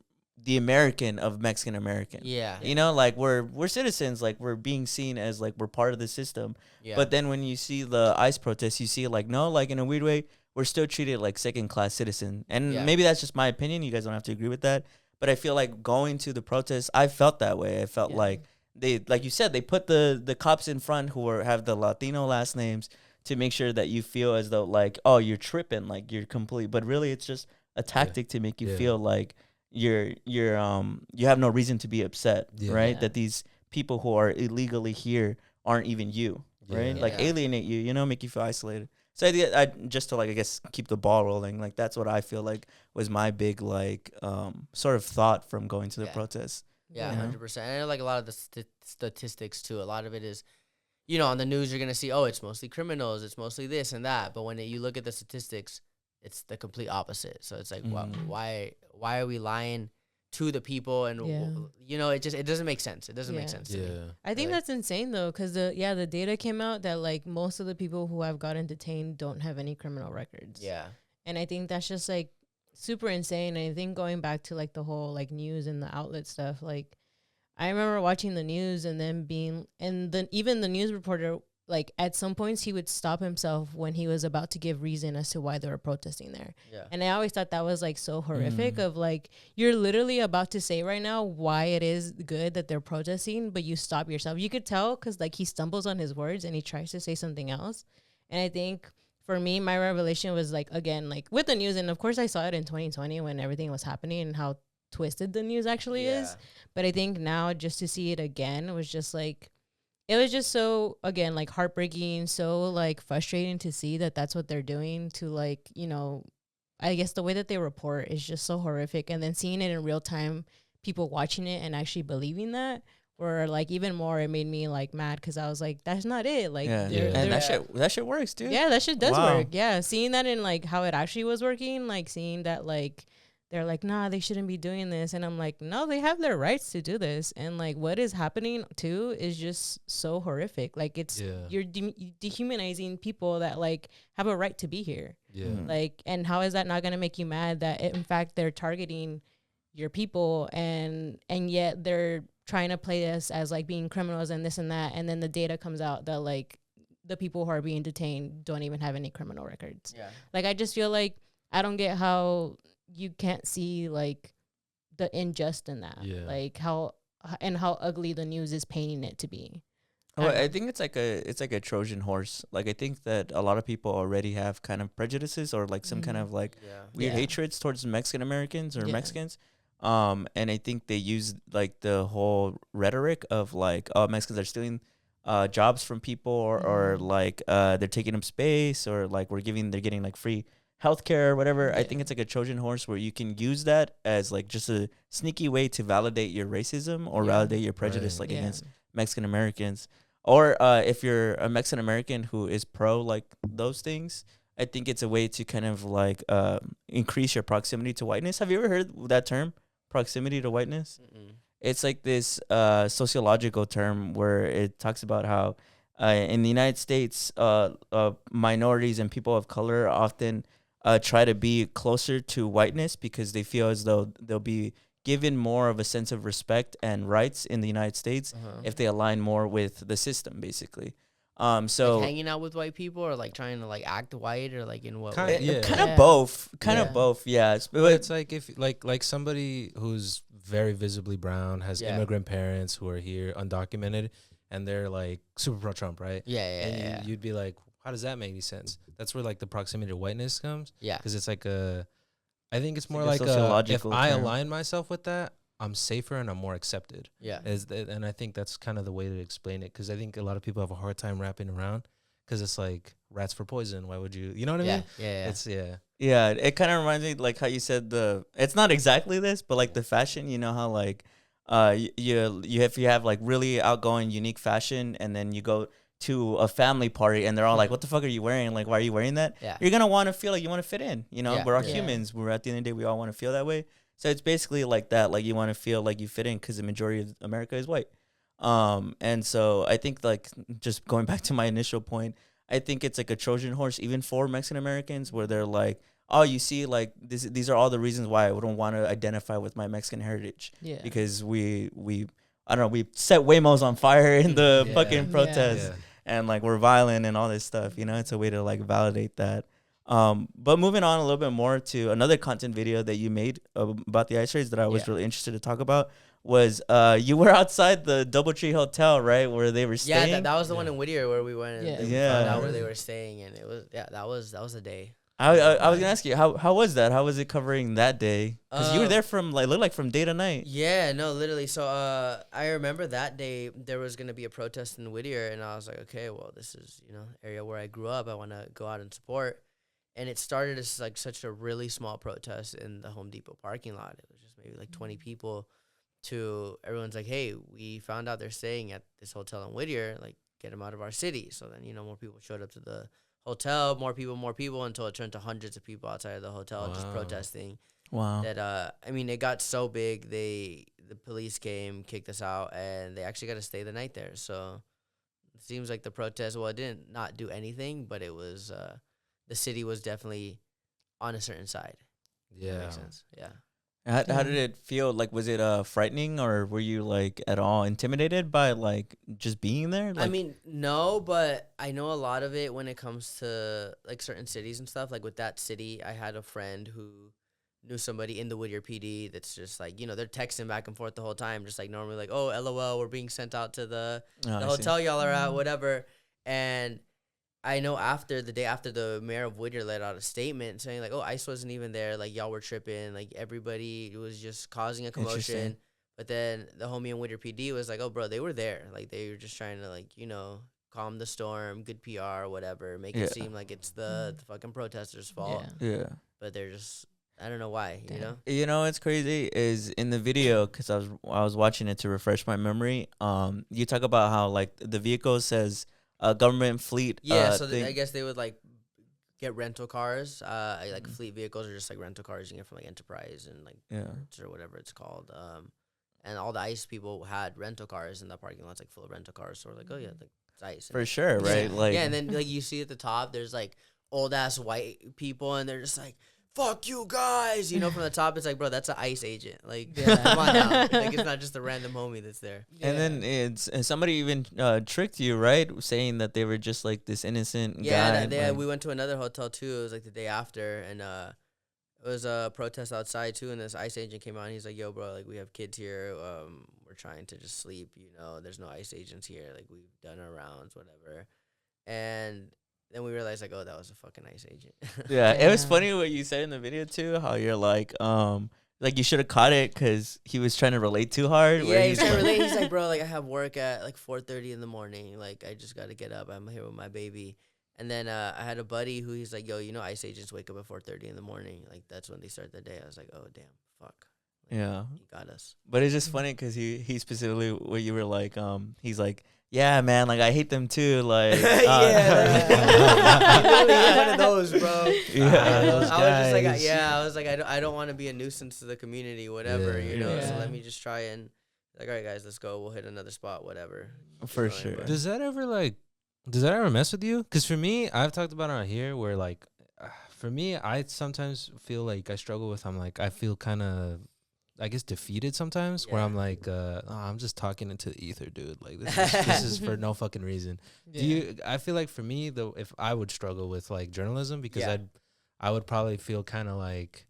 the American of Mexican American. yeah. You know, like we're citizens, like we're being seen as like we're part of the system. Yeah. But then when you see the ICE protests, you see like no, like in a weird way, we're still treated like second class citizen. And Yeah. maybe that's just my opinion. You guys don't have to agree with that. But I feel like going to the protests, I felt that way. I felt Yeah. like they, like you said, they put the cops in front who have the Latino last names to make sure that you feel as though like, oh, you're tripping, like you're complete. But really, it's just a tactic to make you Yeah. feel like you have no reason to be upset, Yeah. right? Yeah. That these people who are illegally here aren't even you, right? Yeah. Like Yeah. alienate you, you know, make you feel isolated. So I just to like I guess keep the ball rolling. Like that's what I feel like was my big like sort of thought from going to the Yeah. protests. Yeah, Yeah. 100%. And I know, like a lot of the statistics too. A lot of it is, you know, on the news you're gonna see, oh, it's mostly criminals, it's mostly this and that. But when you look at the statistics, it's the complete opposite. So it's like, Mhm. why are we lying to the people? And Yeah. you know, it doesn't make sense. It doesn't make Yeah. sense to me. Yeah. I think Like- that's insane though, because the data came out that like most of the people who have gotten detained don't have any criminal records. Yeah, And I think that's just like super insane. And I think going back to like the whole like news and the outlet stuff, like I remember watching the news and then even the news reporter, like at some points he would stop himself when he was about to give reason as to why they were protesting there. yeah, And I always thought that was like so horrific of like, you're literally about to say right now why it is good that they're protesting, but you stop yourself. You could tell because like he stumbles on his words and he tries to say something else. And I think for me, my revelation was like, again, like with the news. And of course I saw it in 2020 when everything was happening and how twisted the news actually is. But I think now just to see it again, it was just like, it was just so, again, like heartbreaking, so like frustrating to see that that's what they're doing to, like, you know, I guess the way that they report is just so horrific. And then seeing it in real time, people watching it and actually believing that, or like even more, it made me like mad because I was like, that's not it. Like, and that shit works, dude. Yeah, that shit does work. Yeah, seeing that in like how it actually was working, like seeing that like they're like, nah, they shouldn't be doing this, and I'm like, no, they have their rights to do this, and like what is happening too is just so horrific. Like it's you're dehumanizing people that like have a right to be here. Yeah, like, and how is that not gonna make you mad that in fact they're targeting your people and yet they're trying to play us as like being criminals and this and that, and then the data comes out that like the people who are being detained don't even have any criminal records. Yeah, like I just feel like I don't get how you can't see like the injustice in that. Yeah, like how ugly the news is painting it to be. Well, I think it's like a Trojan horse. Like I think that a lot of people already have kind of prejudices or like some kind of like weird hatreds towards Mexican Americans or Mexicans. And I think they use like the whole rhetoric of like, oh, Mexicans are stealing jobs from people or like they're taking up space or like they're getting like free healthcare or whatever. I think it's like a Trojan horse where you can use that as like just a sneaky way to validate your racism or validate your prejudice against Mexican Americans. Or if you're a Mexican American who is pro like those things, I think it's a way to kind of like increase your proximity to whiteness. Have you ever heard that term, proximity to whiteness? Mm-mm. It's like this sociological term where it talks about how in the United States, minorities and people of color often try to be closer to whiteness because they feel as though they'll be given more of a sense of respect and rights in the United States if they align more with the system, basically. So like hanging out with white people or like trying to like act white or like in what kind way? Of both. Kind of both, yeah. But it's like if like somebody who's very visibly brown, has immigrant parents who are here undocumented, and they're like super pro Trump, right? And you'd be like, how does that make any sense? That's where like the proximity to whiteness comes. Yeah, because it's like I think it's more like if I align myself with that, I'm safer and I'm more accepted. Yeah. And I think that's kind of the way to explain it, because I think a lot of people have a hard time wrapping around, because it's like rats for poison. Why would you know what I mean? Yeah. It's Yeah, it kind of reminds me like how you said it's not exactly this, but like the fashion, you know how like if you have like really outgoing, unique fashion, and then you go to a family party and they're all like, what the fuck are you wearing? Like, why are you wearing that? Yeah. You're going to want to feel like you want to fit in, you know? We're all humans. We're at the end of the day, we all want to feel that way. So it's basically like that. Like you want to feel like you fit in because the majority of America is white. And so I think like just going back to my initial point, I think it's like a Trojan horse even for Mexican Americans, where they're like, oh, you see, like these are all the reasons why I don't want to identify with my Mexican heritage. Yeah. Because we I don't know, we set Waymos on fire in the fucking protests. Yeah. And like we're violent and all this stuff, you know. It's a way to like validate that. But moving on a little bit more to another content video that you made about the ice raids that I was really interested to talk about was you were outside the DoubleTree Hotel, right, where they were staying. Yeah, that was the one in Whittier where we went and found out where they were staying, and it was that was a day. I was gonna ask you how was that? How was it covering that day? Because you were there from looked like from day to night. Yeah, no, literally. So I remember that day there was gonna be a protest in Whittier, and I was like, okay, well, this is area where I grew up. I want to go out and support. And it started as like such a really small protest in the Home Depot parking lot. It was just maybe like 20 people. To everyone's like, hey, we found out they're staying at this hotel in Whittier. Like, get them out of our city. So then more people showed up to the hotel, more people, until it turned to hundreds of people outside of the hotel just protesting. Wow. That it got so big, the police came, kicked us out, and they actually got to stay the night there. So it seems like the protest, well, it didn't not do anything, but it was the city was definitely on a certain side. Yeah. That makes sense. Yeah. How did it feel? Like, was it frightening, or were you like at all intimidated by like just being there? Like, I mean, no, but I know a lot of it when it comes to like certain cities and stuff. Like with that city, I had a friend who knew somebody in the Whittier PD that's just like, they're texting back and forth the whole time, just like normally like, oh, LOL, we're being sent out to the hotel y'all are at, whatever. And I know after the day after, the mayor of Whittier let out a statement saying like, "Oh, ICE wasn't even there. Like y'all were tripping. Like everybody was just causing a commotion." But then the homie in Whittier PD was like, "Oh, bro, they were there. Like they were just trying to like calm the storm, good PR, whatever, make it seem like it's the fucking protesters' fault." Yeah. But they're just, I don't know why. Damn. You know what's crazy is in the video, because I was watching it to refresh my memory. You talk about how like the vehicle says government fleet. Yeah, so I guess they would like get rental cars. Like fleet vehicles are just like rental cars you get from like Enterprise and like or whatever it's called. And all the ICE people had rental cars in the parking lots, like full of rental cars. So we're like, oh yeah, like it's ICE. For sure, right? Yeah. Like and then like you see at the top, there's like old ass white people, and they're just like, "Fuck you guys," from the top. It's like, bro, that's an ICE agent. Like, come on now. Like, it's not just a random homie that's there. And then it's somebody even tricked you, right? Saying that they were just like this innocent guy. Yeah, we went to another hotel too. It was like the day after, and it was a protest outside too. And this ICE agent came out, and he's like, "Yo, bro, like we have kids here. We're trying to just sleep. There's no ICE agents here. Like we've done our rounds, whatever." And then we realized like, oh, that was a fucking ICE agent. Yeah, it was funny what you said in the video too. How you're like you should have caught it because he was trying to relate too hard. Yeah, he's trying to relate. He's like, bro, like I have work at like 4:30 in the morning. Like I just got to get up. I'm here with my baby. And then I had a buddy who he's like, yo, ICE agents wake up at 4:30 in the morning. Like that's when they start their day. I was like, oh damn, fuck. Like, yeah, he got us. But it's just funny because he specifically what you were like. He's like, yeah, man, like I hate them too. Like, yeah, one of those, bro. Yeah, those guys. I was like, I don't want to be a nuisance to the community, whatever, So let me just try and like, all right, guys, let's go. We'll hit another spot, whatever. For sure. Does that ever mess with you? Because for me, I've talked about it on here where like, for me, I sometimes feel like I struggle with. I feel kind of, I guess, defeated sometimes, where I'm like, I'm just talking into the ether, dude. Like this is for no fucking reason. Yeah. I feel like for me though, if I would struggle with like journalism, because I would probably feel kind of like,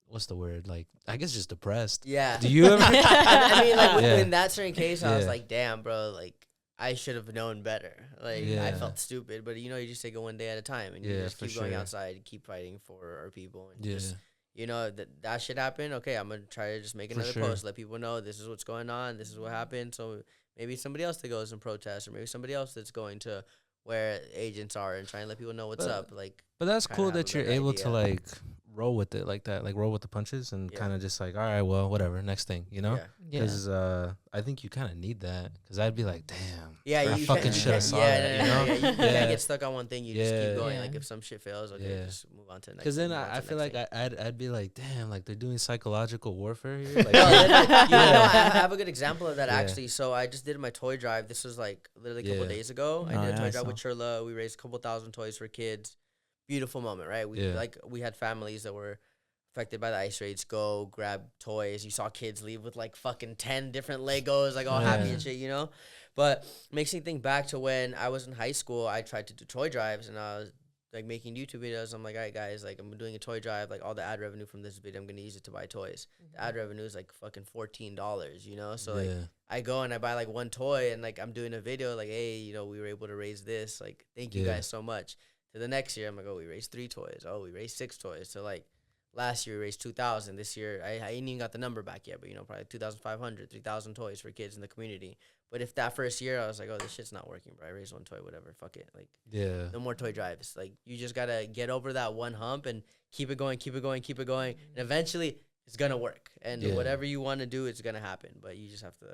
what's the word? Like, I guess just depressed. Yeah. Do you ever? I mean, like in that certain case, I was like, damn, bro, like I should have known better. Like I felt stupid, but you just take it one day at a time, and you just keep going outside and keep fighting for our people, and just. That shit happened. Okay, I'm going to try to just make another post, let people know this is what's going on, this is what happened. So maybe somebody else that goes and protests, or maybe somebody else that's going to where agents are and try and let people know what's up. Like, but that's cool that you're able to like roll with it like that, like roll with the punches and kind of just like, all right, well, whatever, next thing, because I think you kind of need that, because I'd be like, damn, I fucking should have saw that. You can't get stuck on one thing. You just keep going. Like if some shit fails, just move on to the next. Because then I feel like I'd be like, damn, like they're doing psychological warfare here. Like, I have a good example of that actually. So I just did my toy drive. This was like literally a couple days ago. I did a toy drive with Churla. We raised a couple thousand toys for kids. Beautiful moment, right? We had families that were affected by the ICE raids go grab toys. You saw kids leave with like fucking 10 different Legos, like all happy and shit, But makes me think back to when I was in high school. I tried to do toy drives, and I was like making YouTube videos. I'm like, all right, guys, like I'm doing a toy drive. Like all the ad revenue from this video, I'm gonna use it to buy toys. The ad revenue is like fucking $14, So like I go and I buy like one toy, and like I'm doing a video like, hey, we were able to raise this. Like thank you guys so much. To the next year, I'm like, oh, we raised 3 toys. Oh, we raised 6 toys. So like last year we raised 2,000. This year I ain't even got the number back yet, but probably 2,500, 3,000 toys for kids in the community. But if that first year I was like, oh, this shit's not working, bro, I raised 1 toy, whatever, fuck it. Like no more toy drives. Like you just gotta get over that one hump and keep it going, and eventually it's gonna work. And whatever you want to do, it's gonna happen. But you just have to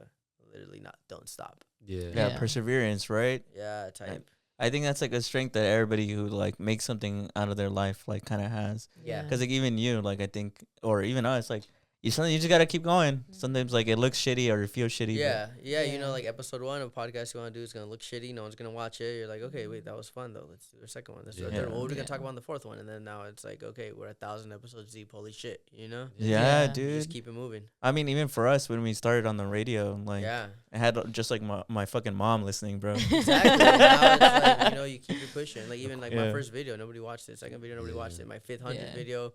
literally don't stop. Yeah, perseverance, right? Yeah, type. I think that's like a strength that everybody who like makes something out of their life like kind of has. Yeah. Because like even you, like I think, or even us, like you just gotta keep going. Sometimes like it looks shitty or it feels shitty. Yeah. Like episode 1 of a podcast you want to do is gonna look shitty. No one's gonna watch it. You're like, okay, wait, that was fun though. Let's do the second one. Let's do the third one. What are we gonna talk about in the 4th one? And then now it's like, okay, we're 1,000 episodes deep. Holy shit, Yeah, dude. Just keep it moving. I mean, even for us when we started on the radio, like I had just like my fucking mom listening, bro. Exactly. Now it's like, you keep it pushing. Like even like my first video, nobody watched it. Second video, nobody watched it. My 500th video,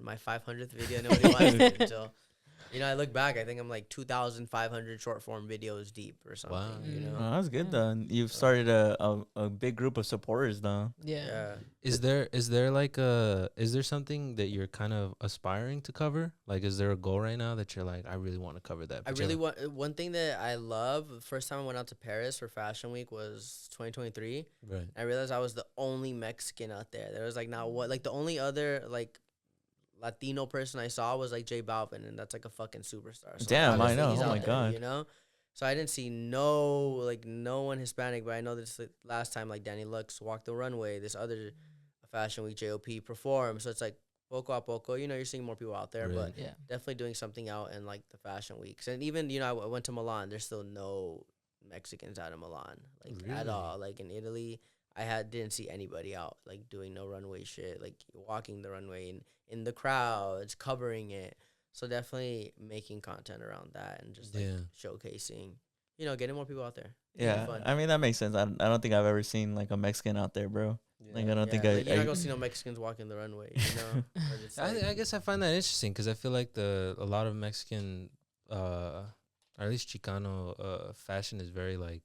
my 500th video, nobody watched it until. You know, I look back, I think I'm like 2,500 short form videos deep or something. Wow. You know, Oh, that's good though. You've started a big group of supporters though. Yeah. Is there is there something that you're kind of aspiring to cover? Like, is there a goal right now that you're like, I really want to cover that? I really want one thing that I love. The first time I went out to Paris for Fashion Week was 2023. Right. I realized I was the only Mexican out there. There was like not what like the only other like Latino person I saw was like J Balvin, and that's like a fucking superstar. So Damn, I obviously know. he's Oh out my there, God. you know. So I didn't see no one Hispanic, but I know this like, last time like Danny Lux walked the runway. This other Fashion Week JOP performed. So it's like poco a poco, you know, you're seeing more people out there, Really? but definitely doing something out in like the fashion weeks. And even you know I went to Milan. There's still no Mexicans out of Milan like at Really? all. Like in Italy. Didn't see anybody out like doing no runway shit, like walking the runway and in the crowds, covering it. So definitely making content around that and just like showcasing, you know, getting more people out there. Yeah, I mean that makes sense. I don't think I've ever seen like a Mexican out there, bro. Like I don't think like, you're not gonna see no Mexicans walking the runway, you know. I guess I find that interesting because I feel like a lot of Mexican, or at least Chicano, fashion is very like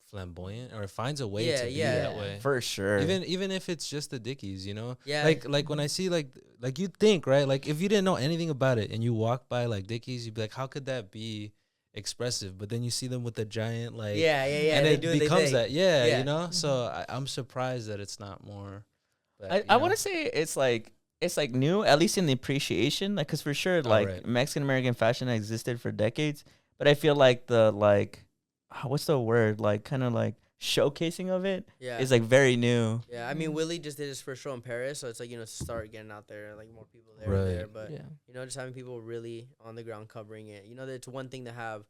flamboyant, or it finds a way to be that way. For sure. Even if it's just the Dickies, you know. Yeah. Like when I see like you think right, like if you didn't know anything about it and you walk by like Dickies, you'd be like, how could that be expressive? But then you see them with the giant like and it becomes that you know. So I'm surprised that it's not more. But, I want to say it's like new, at least in the appreciation, like because for sure like Mexican American fashion existed for decades, but I feel like the like what's the word, like kind of like showcasing of it is like very new. Yeah, I mean Willie just did his first show in Paris, so it's like, you know, start getting out there, like more people there, but you know, just having people really on the ground covering it. You know, it's one thing to have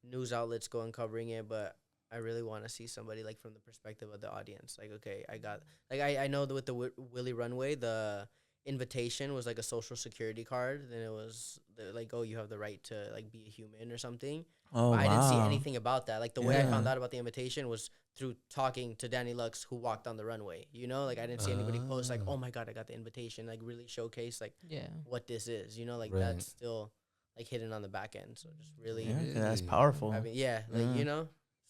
news outlets go and covering it, but I really want to see somebody like from the perspective of the audience. Like, okay, I know that with the Willie runway, the invitation was like a social security card. Then it was like, oh, you have the right to like be a human or something. Oh, I didn't see wow. anything about that. Like the way I found out about the invitation was through talking to Danny Lux, who walked on the runway. You know, like I didn't see anybody post like, oh my God, I got the invitation. Like really showcase like what this is. You know, like that's still like hidden on the back end. So just really, that's powerful. I mean, like you know,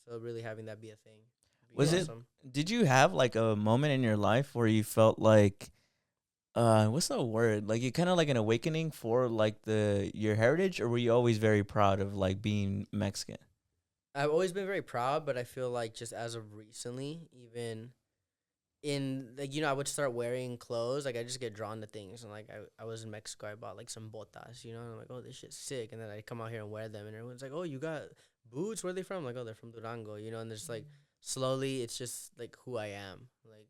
so really having that be a thing. Was awesome. Did you have like a moment in your life where you felt like what's the word? Like you kind of like an awakening for like your heritage, or were you always very proud of like being Mexican? I've always been very proud, but I feel like just as of recently, even in like, you know, I would start wearing clothes. Like I just get drawn to things, and like I was in Mexico, I bought like some botas, you know, and I'm like, oh, this shit's sick, and then I come out here and wear them, and everyone's like, oh, you got boots? Where are they from? I'm like, oh, they're from Durango, you know, and there's like slowly, it's just like who I am, like.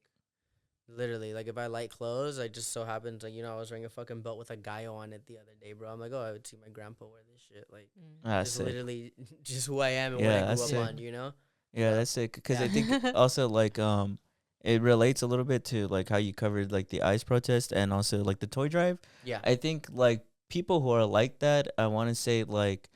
Literally, like if I like clothes, I just so happens like, you know, I was wearing a fucking belt with a gallo on it the other day, bro. I'm like, oh, I would see my grandpa wear this shit. Like, it's literally just who I am and what I grew up on, you know? Yeah, that's sick. Because I think also like it relates a little bit to like how you covered like the ICE protest and also like the toy drive. Yeah, I think like people who are like that, I want to say like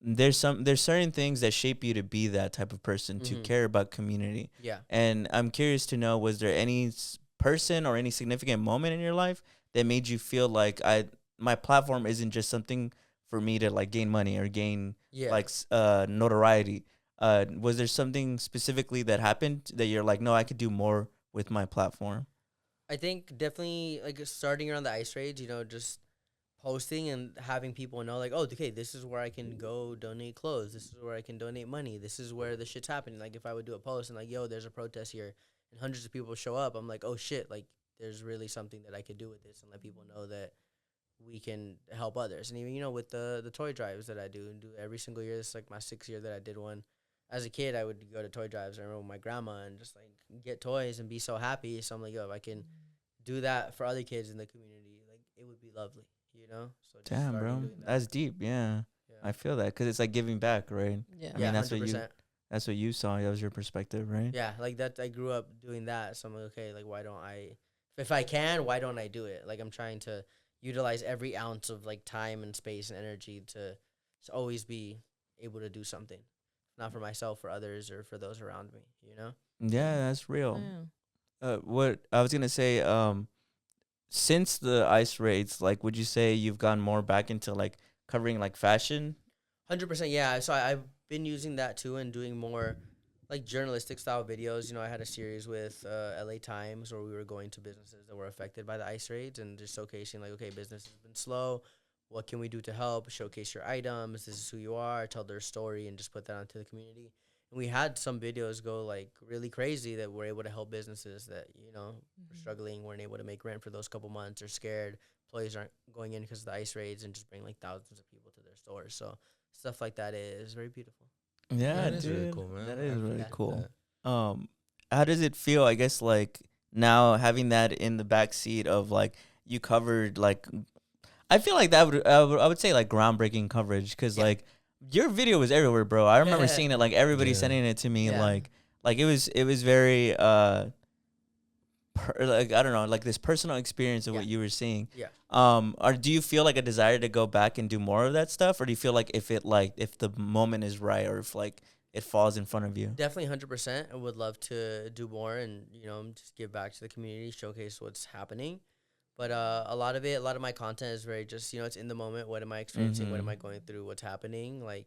there's certain things that shape you to be that type of person, to care about community. Yeah, and I'm curious to know, was there any person or any significant moment in your life that made you feel like my platform isn't just something for me to like gain money or gain like notoriety? Was there something specifically that happened that you're like, no, I could do more with my platform? I think definitely like starting around the ICE raids, you know, just posting and having people know like, oh, okay, this is where I can go donate clothes, this is where I can donate money, this is where the shit's happening. Like if I would do a post and like, yo, there's a protest here, and hundreds of people show up, I'm like, oh shit, like there's really something that I could do with this, and let people know that we can help others. And even, you know, with the toy drives that I do every single year, this is like my 6th year that I did one. As a kid, I would go to toy drives. I remember with my grandma and just like get toys and be so happy. So I'm like, yo, if I can do that for other kids in the community, like it would be lovely, you know? So just damn, bro, that's deep. Yeah, I feel that because it's like giving back, right? Yeah, I mean, that's 100%. That's what you saw. That was your perspective, right? Yeah, like that. I grew up doing that, so I'm like, okay, like why don't I? If I can, why don't I do it? Like I'm trying to utilize every ounce of like time and space and energy to always be able to do something, not for myself, for others, or for those around me. You know? Yeah, that's real. Yeah. What I was gonna say, since the ICE raids, like, would you say you've gone more back into like covering like fashion? 100%. Yeah. So I've been using that too and doing more like journalistic style videos. You know, I had a series with LA Times where we were going to businesses that were affected by the ICE raids and just showcasing like, okay, business has been slow. What can we do to help? Showcase your items. This is who you are. Tell their story and just put that onto the community. And we had some videos go like really crazy that were able to help businesses that, you know, were struggling, weren't able to make rent for those couple months or scared. Employees aren't going in because of the ICE raids and just bring like thousands of people to their stores. So stuff like that is very beautiful. Yeah, that is dude. really cool, man. That is really Yeah. cool. How does it feel? I guess like now having that in the back seat of like you covered like, I feel like that I would say like groundbreaking coverage because like your video was everywhere, bro. I remember seeing it like everybody sending it to me like it was very like I don't know, like this personal experience of what you were seeing. Yeah. Or do you feel like a desire to go back and do more of that stuff, or do you feel like if the moment is right, or if like it falls in front of you? Definitely 100%. I would love to do more and, you know, just give back to the community, showcase what's happening. But a lot of my content is very just, you know, it's in the moment. What am I experiencing? What am I going through? What's happening? Like,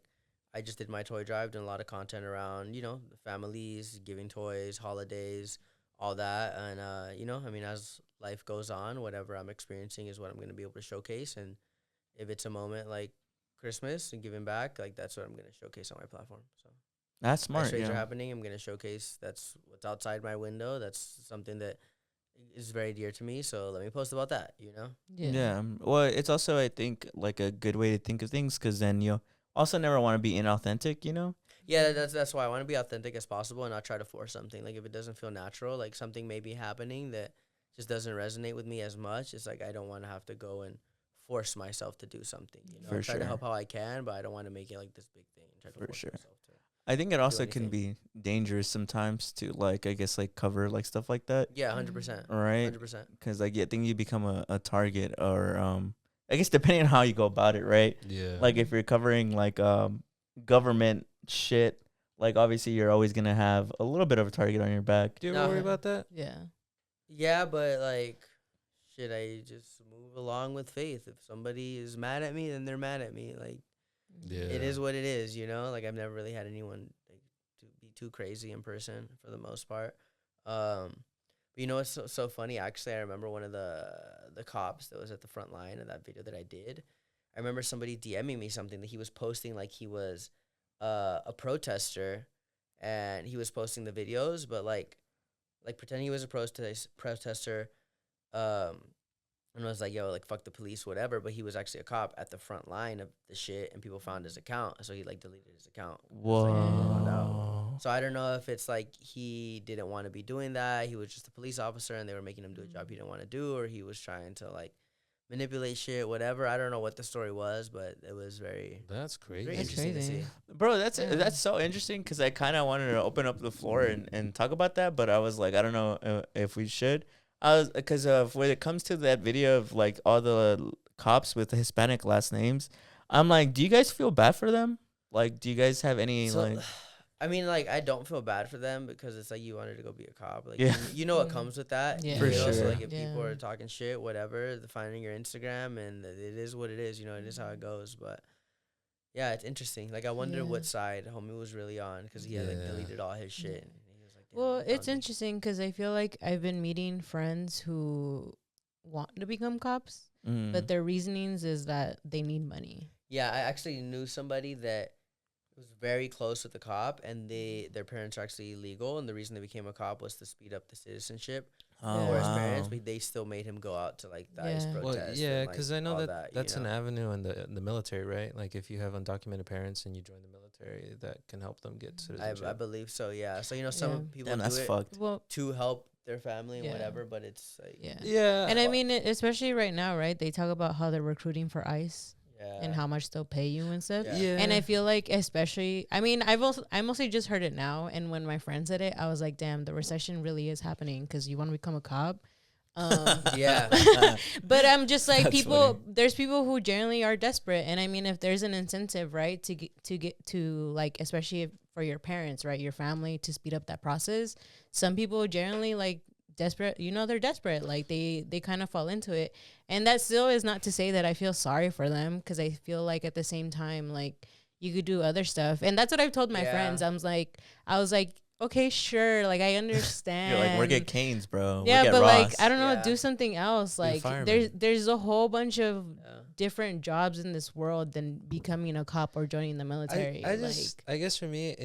I just did my toy drive, doing a lot of content around, you know, the families, giving toys, holidays, all that. And, you know, I mean, as life goes on, whatever I'm experiencing is what I'm going to be able to showcase. And if it's a moment like Christmas and giving back, like that's what I'm going to showcase on my platform. So That's smart. Trades are happening. I'm going to showcase that's what's outside my window. That's something that is very dear to me. So let me post about that, you know? Yeah. Well, it's also, I think, like a good way to think of things because then you also never want to be inauthentic, you know? Yeah, that's why I want to be authentic as possible and not try to force something. Like if it doesn't feel natural, like something may be happening that just doesn't resonate with me as much. It's like I don't want to have to go and force myself to do something. You know, try to help how I can, but I don't want to make it like this big thing. Try to force myself to. I think it also can be dangerous sometimes to like, I guess, like cover like stuff like that. Yeah, 100%. Right? 100%. Because like I think you become a target, or I guess depending on how you go about it, right? Yeah. Like if you're covering like government shit, like obviously you're always gonna have a little bit of a target on your back. Do you ever worry about that? Yeah. Yeah, but like, shit, I just move along with faith. If somebody is mad at me, then they're mad at me. Like, it is what it is, you know? Like, I've never really had anyone like, to be too crazy in person for the most part. But you know what's so funny? Actually, I remember one of the cops that was at the front line of that video that I did. I remember somebody DMing me something that he was posting like he was a protester, and he was posting the videos, but like pretending he was a protester, and I was like, yo, like, fuck the police, whatever. But he was actually a cop at the front line of the shit, and people found his account. So he, like, deleted his account. Whoa. So I don't know if it's, like, he didn't want to be doing that. He was just a police officer, and they were making him do a job he didn't want to do, or he was trying to, like, manipulate shit, whatever. I don't know what the story was, but it was very... That's crazy. Very interesting to see. Bro, that's so interesting because I kind of wanted to open up the floor and talk about that, but I was like, I don't know if we should. Because when it comes to that video of like all the cops with the Hispanic last names, I'm like, do you guys feel bad for them? Like, do you guys have any like? I mean, like, I don't feel bad for them because it's like you wanted to go be a cop. Like, Yeah. you know what comes with that. Yeah. You For know? sure. So, like, if people are talking shit, whatever, finding your Instagram, and it is what it is. You know, it is how it goes. But yeah, it's interesting. Like, I wonder what side homie was really on because he had like deleted all his shit. And he was like, Well, it's interesting because I feel like I've been meeting friends who want to become cops, but their reasonings is that they need money. Yeah, I actually knew somebody that was very close with the cop, and their parents are actually illegal, and the reason they became a cop was to speed up the citizenship for his parents, but they still made him go out to like the ICE protest. Well, yeah, because I know that's an avenue in the military, right? Like if you have undocumented parents and you join the military, that can help them get citizenship. I believe so, yeah. So, you know, some people do that's it fucked. Well, to help their family and whatever, but it's like... Yeah. And I mean, especially right now, right? They talk about how they're recruiting for ICE. And how much they'll pay you and stuff. Yeah. And I feel like, especially, I mean, I mostly just heard it now. And when my friend said it, I was like, damn, the recession really is happening because you want to become a cop. Yeah. But I'm just like, That's funny. there's people who generally are desperate. And I mean, if there's an incentive, right, to get to like, especially for your parents, right, your family, to speed up that process, some people generally like desperate, they're desperate. Like they kind of fall into it. And that still is not to say that I feel sorry for them, because I feel like at the same time, like you could do other stuff. And that's what I've told my friends. I was like, okay, sure. Like I understand. You're like, work at Cane's, bro. Yeah, work at but Ross. like, I don't know, do something else. Like there's a whole bunch of different jobs in this world than becoming a cop or joining the military. I guess for me,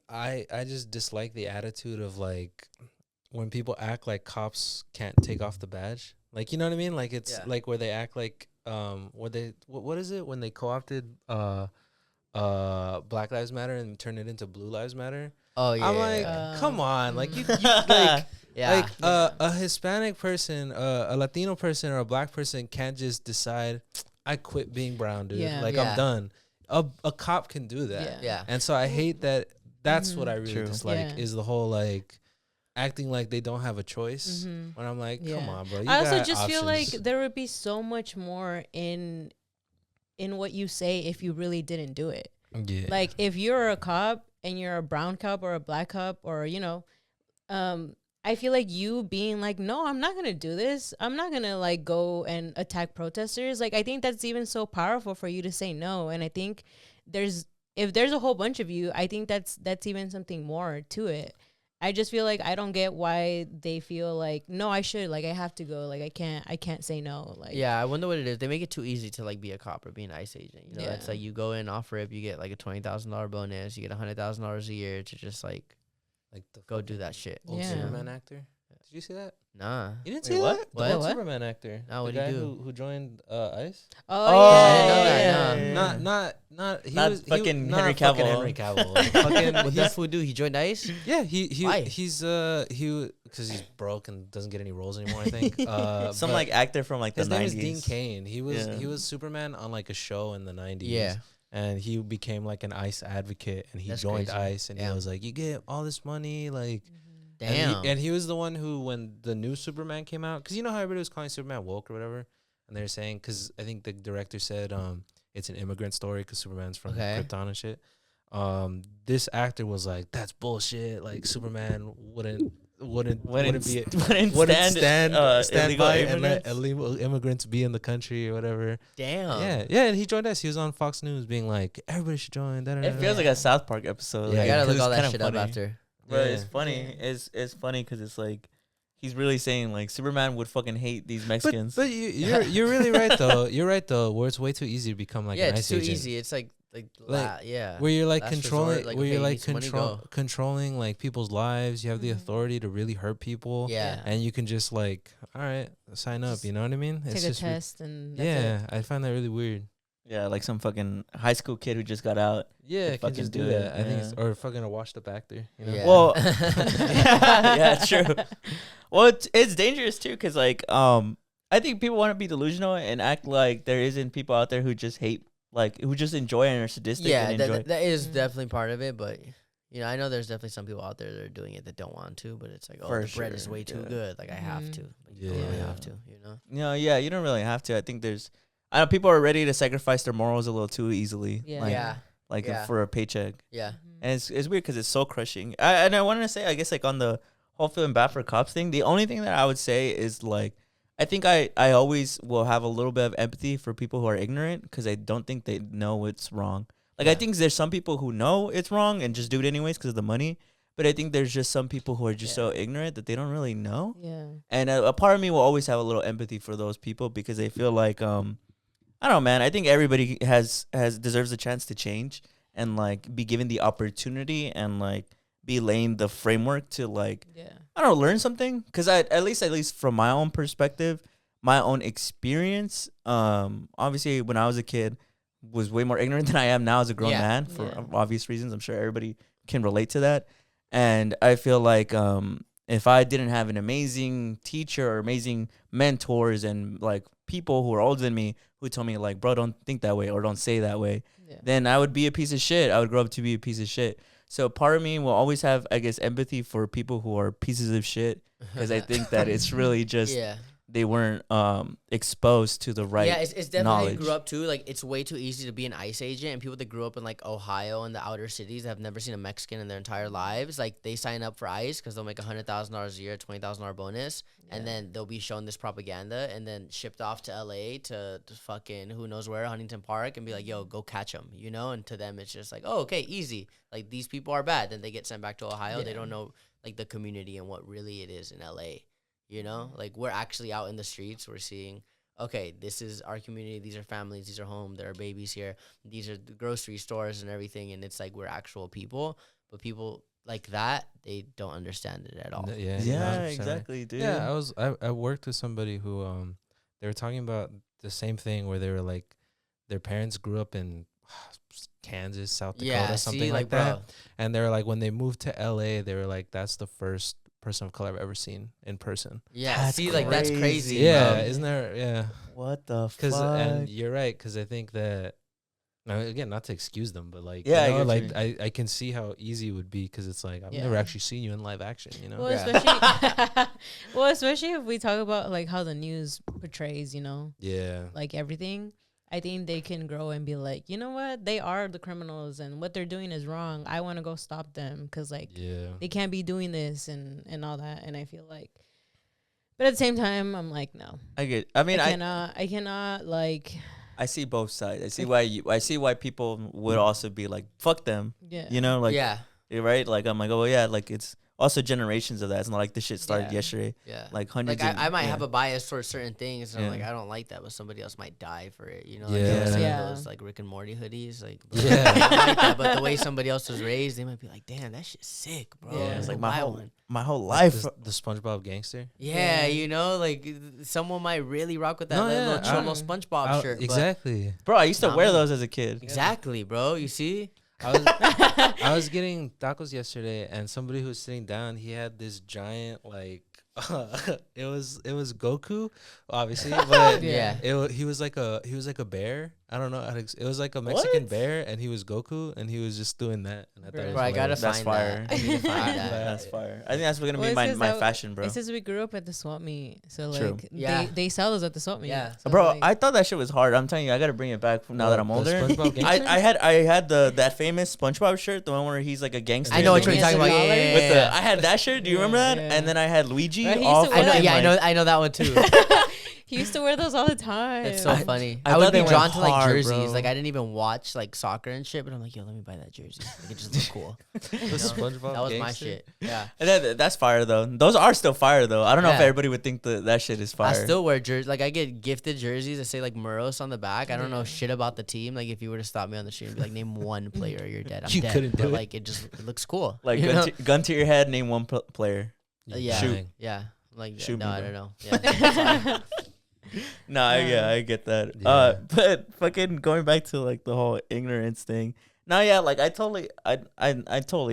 I just dislike the attitude of like when people act like cops can't take off the badge. Like, you know what I mean? Like it's like where they act like what is it when they co-opted Black Lives Matter and turned it into Blue Lives Matter? Oh yeah. I'm like, come on, like you like like a Hispanic person, a Latino person, or a Black person can't just decide I quit being brown, dude. I'm done. A cop can do that. Yeah. And so I hate that. That's what I really dislike is the whole like acting like they don't have a choice. When I'm like, come on, bro. I also just feel like there would be so much more in what you say if you really didn't do it. Yeah. Like if you're a cop and you're a brown cop or a black cop, or I feel like you being like, no, I'm not gonna do this. I'm not gonna like go and attack protesters. Like I think that's even so powerful for you to say no. And I think if there's a whole bunch of you, I think that's even something more to it. I just feel like I don't get why they feel like, no, I should, like I have to go, like I can't say no. Like I wonder what it is. They make it too easy to like be a cop or be an ICE agent. It's like you go in off rip, you get like a $20,000 bonus, you get $100,000 a year to just like go do that shit. Old Superman actor. Did you see that? Nah. You didn't see that? What? The old Superman actor. No, what the did guy he do? who joined ICE. Not fucking Henry Cavill. Henry Cavill. What that fool do? He joined ICE? Yeah, he's because he's broke and doesn't get any roles anymore, I think. Some like actor from like the 90s. His name is Dean Cain. He was Superman on like a show in the 90s. Yeah. And he became like an ICE advocate, and he joined ICE, and he was like, you get all this money, like damn. And he was the one who, when the new Superman came out, because you know how everybody was calling Superman woke or whatever, and they're saying, because I think the director said it's an immigrant story because Superman's from Krypton and shit. This actor was like, that's bullshit. Like Superman wouldn't stand by and let illegal immigrants be in the country or whatever. Damn. Yeah, and he joined us. He was on Fox News being like, everybody should join. It feels like a South Park episode. Yeah, like, I gotta look all that shit up after. But it's funny. It's funny because it's like he's really saying like Superman would fucking hate these Mexicans. But you're really right though. You're right though. Where it's way too easy to become like an ICE agent. It's too easy. It's like where you're like controlling, resort, like, where you're like controlling like people's lives. You have the authority to really hurt people. Yeah, and you can just like, all right, sign up. You know what I mean? Take a test and that's it. I find that really weird. Yeah, like some fucking high school kid who just got out. Yeah, can just do that. I think or fucking a washed up actor. You know? Yeah. Well, yeah, true. Well, it's dangerous too, cause like I think people want to be delusional and act like there isn't people out there who just hate, like who just enjoy and are sadistic. Yeah, and enjoy. that is definitely part of it, but I know there's definitely some people out there that are doing it that don't want to, but it's like, the bread is way too good. Like I have to. But you don't really have to, No, yeah, you don't really have to. I think I know people are ready to sacrifice their morals a little too easily. Yeah. For a paycheck. Yeah. And it's weird because it's soul crushing. And I wanted to say, I guess, like on the whole feeling bad for cops thing, the only thing that I would say is like, I think I always will have a little bit of empathy for people who are ignorant because I don't think they know what's wrong. Like, I think there's some people who know it's wrong and just do it anyways because of the money. But I think there's just some people who are just so ignorant that they don't really know. Yeah. And a part of me will always have a little empathy for those people because they feel like, I don't know, man. I think everybody deserves a chance to change and like be given the opportunity and like be laying the framework to like, I don't know, learn something. Because at least from my own perspective, my own experience, obviously when I was a kid, was way more ignorant than I am now as a grown man for obvious reasons. I'm sure everybody can relate to that. And I feel like if I didn't have an amazing teacher or amazing mentors and like people who are older than me who told me like, bro, don't think that way or don't say that way, then I would be a piece of shit. I would grow up to be a piece of shit. So part of me will always have, I guess, empathy for people who are pieces of shit because I think that it's really just they weren't exposed to the right Yeah, it's definitely how you knowledge. grew up too. Like, it's way too easy to be an ICE agent, and people that grew up in like Ohio and the outer cities that have never seen a Mexican in their entire lives, like they sign up for ICE because they'll make $100,000 a year, $20,000 bonus, and then they'll be shown this propaganda and then shipped off to LA to fucking who knows where, Huntington Park, and be like, yo, go catch them, you know? And to them, it's just like, oh, okay, easy. Like, these people are bad. Then they get sent back to Ohio. They don't know like the community and what really it is in LA. You know, like we're actually out in the streets. We're seeing, okay, this is our community. These are families. These are home. There are babies here. These are the grocery stores and everything. And it's like we're actual people. But people like that, they don't understand it at all. Yeah, Yeah, 100%. exactly, dude. Yeah, I worked with somebody who they were talking about the same thing where they were like their parents grew up in Kansas, South Dakota, something like that. Bro, And they were like when they moved to LA, they were like that's the first person of color I've ever seen in person. yeah, That's see, like that's crazy. Yeah, bro. isn't there? Yeah, What the because and fuck? you're right because I think that now, again, not to excuse them, but like Yeah, I you know, get like you. I can see how easy it would be because it's like I've Yeah. never actually seen you in live action, you know. Well, Yeah. especially if we talk about like how the news portrays, you know, Yeah, like everything. I think they can grow and be like, you know what, they are the criminals and what they're doing is wrong. I want to go stop them because like yeah, they can't be doing this and all that. And I feel like, but at the same time, I'm like, no, I mean, I cannot like, I see both sides. I see why people would also be like, fuck them. yeah, You know, like, Yeah, you're right? Like, I'm like, oh, yeah, like, it's also generations of that. It's not like this shit started Yeah. yesterday. yeah. Like, hundreds Like of, I might yeah. have a bias towards certain things, and I'm Yeah. like, I don't like that, but somebody else might die for it. You know, Yeah. like you were saying Yeah. those like Rick and Morty hoodies, like Yeah. they like that, but the way somebody else was raised, they might be like, damn, that shit's sick, bro. Yeah. It's It's like like buy my one. my whole Like life. the SpongeBob gangster. Yeah, Yeah. you know, like someone might really rock with that No, little yeah, cholo I- SpongeBob shirt. but- Exactly. Bro, I used to Nah, wear man. those as a kid. Exactly, bro. You see? I was getting tacos yesterday, and somebody who was sitting down, he had this giant like it was Goku, obviously, but Yeah. he was like a bear. I don't know. It was like a Mexican What? bear, and he was Goku, and he was just doing that. And I thought it was Bro, I gotta hilarious. That's find fire. that. I need to find that. That's fire. I think that's gonna Well, be it's my 'cause my that- fashion, bro. It says we grew up at the swap meet, so True. like Yeah. they sell those at the swap meet. Yeah. So, Bro, like, I thought that shit was hard. I'm telling you, I gotta bring it back now that I'm The older. SpongeBob gangster? I had that famous SpongeBob shirt, the one where he's like a gangster. I know what you're Yeah, talking about. $100. Yeah, With yeah, the, yeah. I had that shirt. Do you remember that? Yeah. And then I had Luigi. Right, he used All to wear I know, fucking, yeah, like- I know that one too. he used to wear those all the time. It's so funny. I I would thought be they drawn went to like hard, jersees. bro. Like I didn't even watch like soccer and shit, but I'm like, yo, let me buy that jersey. Like, it just look cool. The SpongeBob That was my gangster? shit. Yeah. And that's fire though. Those are still fire though. I don't know if Yeah. everybody would think that shit is fire. I still wear jerseys. Like I get gifted jerseys that say like Muros on the back. I don't know Yeah. shit about the team. Like if you were to stop me on the street and be like, name one player, you're dead. I'm You dead. couldn't But do it. like it looks cool. like you know? gun to your head. Name one player. Yeah. Shoot. Yeah. Like Shoot no, me, I bro. don't know. Yeah. No, yeah, I get that. Yeah. But fucking going back to like the whole ignorance thing. No, yeah, like I totally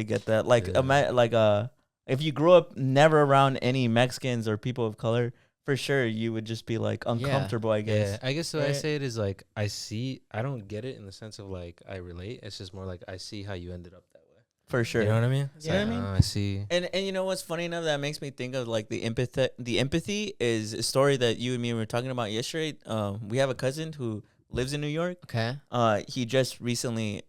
get that. Like, Yeah. if you grew up never around any Mexicans or people of color, for sure you would just be like uncomfortable. I guess. Yeah, I guess the way I Right. say it is like I don't get it in the sense of like I relate. It's just more like I see how you ended up that way. For sure. You know what I mean? It's Yeah. like, I see. And you know what's funny enough that makes me think of like the empathy. The empathy is a story that you and me were talking about yesterday. We have a cousin who lives in New York. Okay. He just recently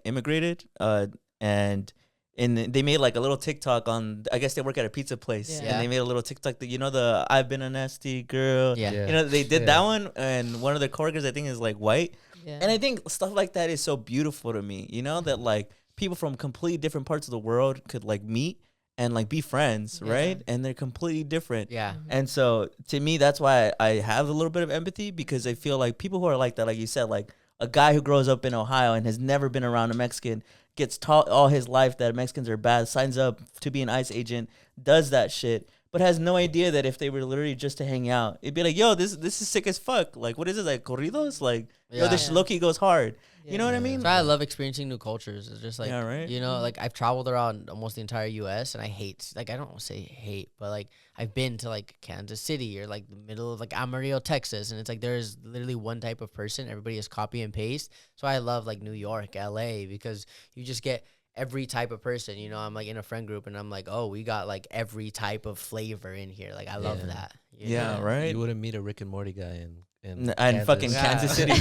immigrated. And they made like a little TikTok on. I guess they work at a pizza place, Yeah. and they made a little TikTok that the I've been a nasty girl. Yeah. Yeah. You know they did Yeah. that one, and one of the coworkers I think is like white, Yeah. and I think stuff like that is so beautiful to me. You know that like people from completely different parts of the world could like meet and like be friends, Yeah. right? And they're completely different. Yeah. And so to me, that's why I have a little bit of empathy, because I feel like people who are like that, like you said, like a guy who grows up in Ohio and has never been around a Mexican, gets taught all his life that Mexicans are bad, signs up to be an ICE agent, does that shit, but has no idea that if they were literally just to hang out, it'd be like, yo, this is sick as fuck. Like, what is it, like corridos? Like, yo, this Yeah. Loki goes hard. You know what I Yeah. mean? So I love experiencing new cultures. It's just like, Yeah, right? you know, like I've traveled around almost the entire U.S. and I hate, like, I don't want to say hate, but like I've been to like Kansas City or like the middle of like Amarillo, Texas. And it's like there's literally one type of person. Everybody is copy and paste. So I love like New York, L.A. because you just get every type of person. You know, I'm like in a friend group and I'm like, oh, we got like every type of flavor in here. Like I love Yeah. that. Yeah, right. You wouldn't meet a Rick and Morty guy in And Kansas. fucking Kansas City.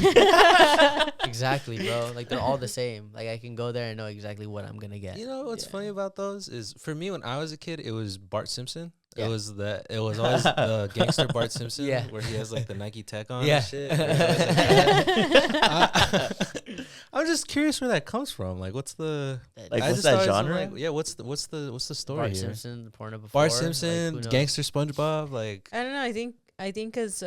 Exactly, bro. Like they're all the same. Like I can go there and know exactly what I'm gonna get. You know what's funny about those is for me when I was a kid, it was Bart Simpson. Yeah. It was always the gangster Bart Simpson, Yeah. where he has like the Nike tech on. Yeah. And shit. I'm just curious where that comes from. Like, what's the Like, I what's just that thought it was genre? like, yeah, what's the story Bart here? Simpson, the porno before. Bart like, Simpson, who knows? gangster SpongeBob, like. I don't know. I think because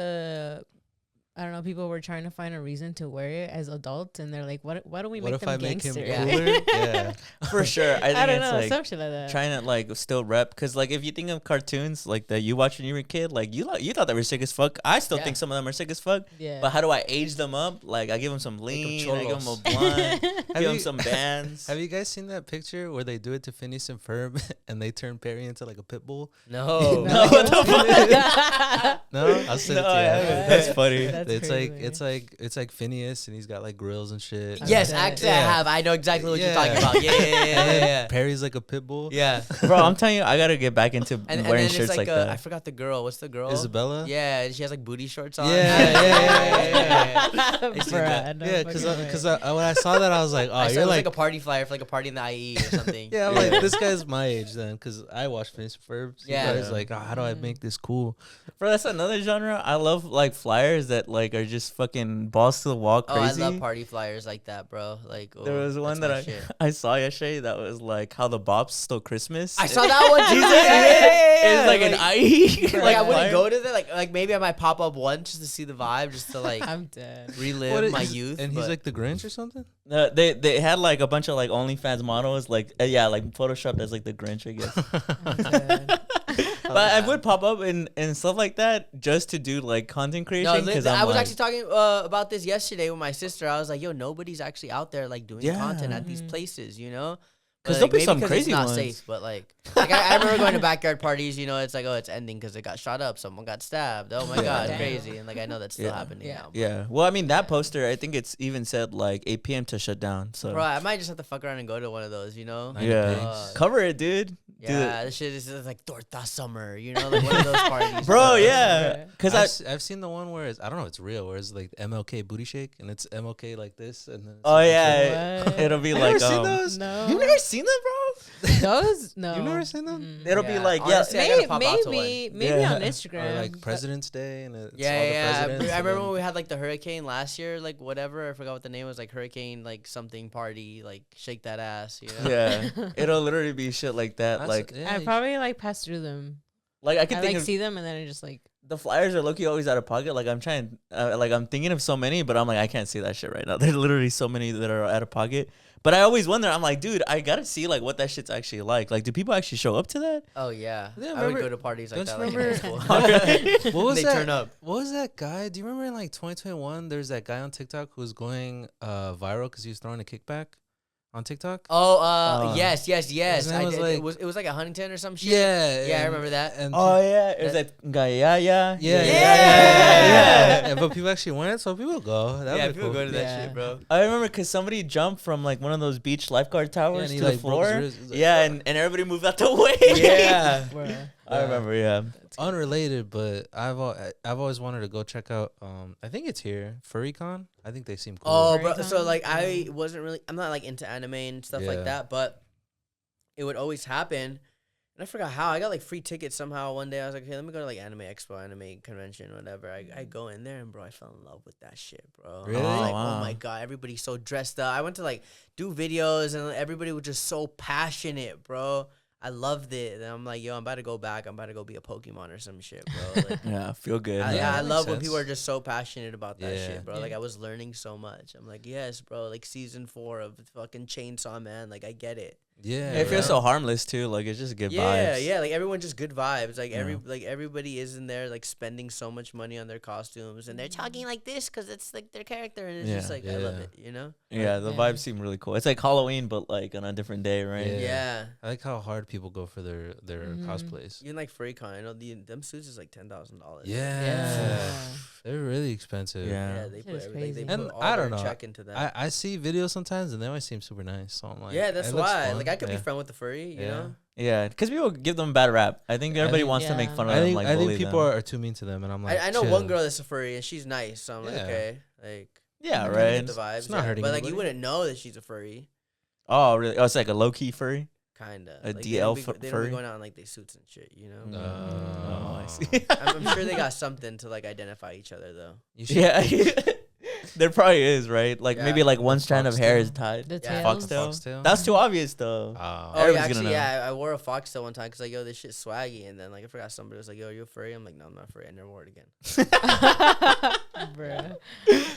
I don't know, people were trying to find a reason to wear it as adults, and they're like, why don't we What make if them I make him gangster? cooler? Yeah. For sure. I think I don't it's know, like some shit like that. trying to like still rep, because like if you think of cartoons like that you watched when you were a kid, like you thought they were sick as fuck. I still Yeah. think some of them are sick as fuck. Yeah. But how do I age them up? Like I give them some lean, I give them a cholos. blunt, give Have them you- some bands. Have you guys seen that picture where they do it to Phineas and Ferb and they turn Perry into like a pit bull? No. No, what the fuck? No, I'll send No, it to I you. haven't. That's funny. That's It's like Phineas and he's got like grills and shit. Yes, Yeah. actually, I have. I know exactly what you're Yeah. talking about. Yeah, yeah, yeah, And yeah, then yeah. Perry's like a pit bull. Yeah. Bro, I'm telling you, I gotta get back into And wearing then shirts it's like I that. forgot the girl. What's the girl? Isabella. Yeah, she has like booty shorts on. Yeah. I seen that. Yeah, because when I saw that I was like, oh, I saw it you're was like, like a party flyer for like a party in the IE or something. yeah, I'm like this guy's my age then, because I watched Phineas and Ferb. So Yeah. I was like, oh, how do I make this cool? Bro, that's another genre. I love like flyers that like are just fucking balls to the wall Oh, I crazy. love party flyers like that, bro. Like There was one that's that my shit. I saw yesterday that was like how the Bobs stole Christmas. I saw that one too. Jesus, Yeah. It's like an IE. Like I wouldn't go to that. Like maybe I might pop up once just to see the vibe, just to like I'm dead. relive my youth. And he's but- like the Grinch or something? They had like a bunch of like OnlyFans models, like like photoshopped as like the Grinch, I guess. I'm dead. But I would pop up and stuff like that just to do like content creation. No, Because I was like, actually talking about this yesterday with my sister. I was like, "Yo, nobody's actually out there like doing Yeah. content at these places, you know." 'Cause But, there'll be maybe some 'cause crazy it's not ones. safe, but like I remember going to backyard parties. You know, it's like, oh, it's ending because it got shot up. Someone got stabbed. Oh my god, Damn. crazy! And like I know that's still Yeah. happening Yeah. now. yeah. Well, I mean that poster, I think it's even said like 8 p.m. to shut down. So Bro, I might just have to fuck around and go to one of those. You know? Night yeah, Pigs. cover it, dude. Yeah, this shit is just like Torta Summer. You know, like one of those parties. Bro, you know? yeah. Because I've seen the one where it's, I don't know if it's real, where it's like MLK booty shake and it's MLK like this and then it's oh like a yeah, What? it'll be chick. like Have you ever seen those? No. You've never seen them, bro? Those? No. You've never seen them? It'll be Yeah, like honestly, I gotta pop out to one. Maybe Yeah. on Instagram. Or like but- President's Day and it's all the Yeah. presidents. I and remember then- when we had like the hurricane last year, like whatever. I forgot what the name was, like hurricane, like something party, like shake that ass. You know? Yeah, it'll literally be shit like that. That's- Like, yeah, I you probably like pass through them. I could I think like of see them and then I just like. the flyers are low-key always out of pocket. Like I'm trying, like I'm thinking of so many, but I'm like I can't see that shit right now. There's literally so many that are out of pocket. But I always wonder. I'm like, dude, I gotta see like what that shit's actually like. Like, do people actually show up to that? Oh yeah. Yeah, I would remember- go to parties like don't that. you Like in high remember- school. What was They that? turn up. What was that guy? Do you remember in like 2021? There's that guy on TikTok who was going viral because he was throwing a kickback on TikTok. Oh, yes. His name I was did. like- It was like a Huntington or some shit. Yeah, Yeah, I and- remember that. And Oh yeah, it was that guy. Yeah. yeah. But people actually went, so people go. That'd Yeah, be people cool. go to that Yeah. shit, bro. I remember because somebody jumped from like one of those beach lifeguard towers and he, to like, the broke his floor. wrist. He's like, Yeah, "Oh." and everybody moved out the way. Yeah. Bruh. I remember. Yeah. Unrelated, but I've always wanted to go check out. I think it's here, FurryCon. I think they seem cool. Oh, Very bro. So like, common. I wasn't really. I'm not like into anime and stuff Yeah. like that, but it would always happen. And I forgot how. I got like free tickets somehow one day. I was like, hey, let me go to like Anime Expo, Anime Convention, whatever. I go in there and bro, I fell in love with that shit, bro. Really? I was like, Oh, wow. oh my god, everybody's so dressed up. I went to like do videos and everybody was just so passionate, bro. I loved it. And I'm like, yo, I'm about to go back. I'm about to go be a Pokemon or some shit, bro. Like, Yeah. Feel good. I, Yeah, I that makes love when sense. people are just so passionate about that Yeah. shit, bro. Like Yeah. I was learning so much. I'm like, yes, bro. Like season 4 of fucking Chainsaw Man. Like I get it. Yeah, It feels bro. so harmless too. Like it's just good Yeah, vibes. yeah. Like everyone just good vibes. Like Yeah. everybody is in there like spending so much money on their costumes and they're talking like this because it's like their character and it's just Yeah. like I love Yeah. it. You know? Yeah, the Yeah. vibes seem really cool. It's like Halloween, but like on a different day, right? Yeah. Yeah. I like how hard people go for their Mhm. cosplays. Even like FurryCon, I know them suits is like $10,000. Yeah. Yeah. They're really expensive. Yeah. Yeah, they Shit put is everything. They crazy. put And all I their don't know. check into that. I see videos sometimes and they always seem super nice. So I'm like, yeah, that's it looks why. fun. Like I could be Yeah. friend with the furry, you Yeah. know? Yeah, because people give them a bad rap. I think everybody wants to make fun of them. Like, I think bully people them. are too mean to them, and I'm like, I know chill. one girl that's a furry and she's nice, so I'm like, Yeah. okay, like Yeah, I right. get the vibes. It's not hurting but like you anybody. wouldn't know that she's a furry, Oh, really? Oh, it's like a low key furry. kinda. A like, DL they don't be furry? going out in like they suits and shit, you know. Oh, I see. I'm sure they got something to like identify each other though. You should, Yeah, there probably is, right? Like Yeah. maybe like one The strand of hair is foxtail. tied. The Yeah. tails. Foxtail. Foxtail? That's too obvious though. Oh. Oh, Everybody's yeah, gonna actually, know. yeah, I wore a foxtail one time because like, yo, this shit's swaggy, and then like I forgot somebody was like, yo, are you a furry? I'm like, no, I'm not a furry. I never wore it again. Bruh.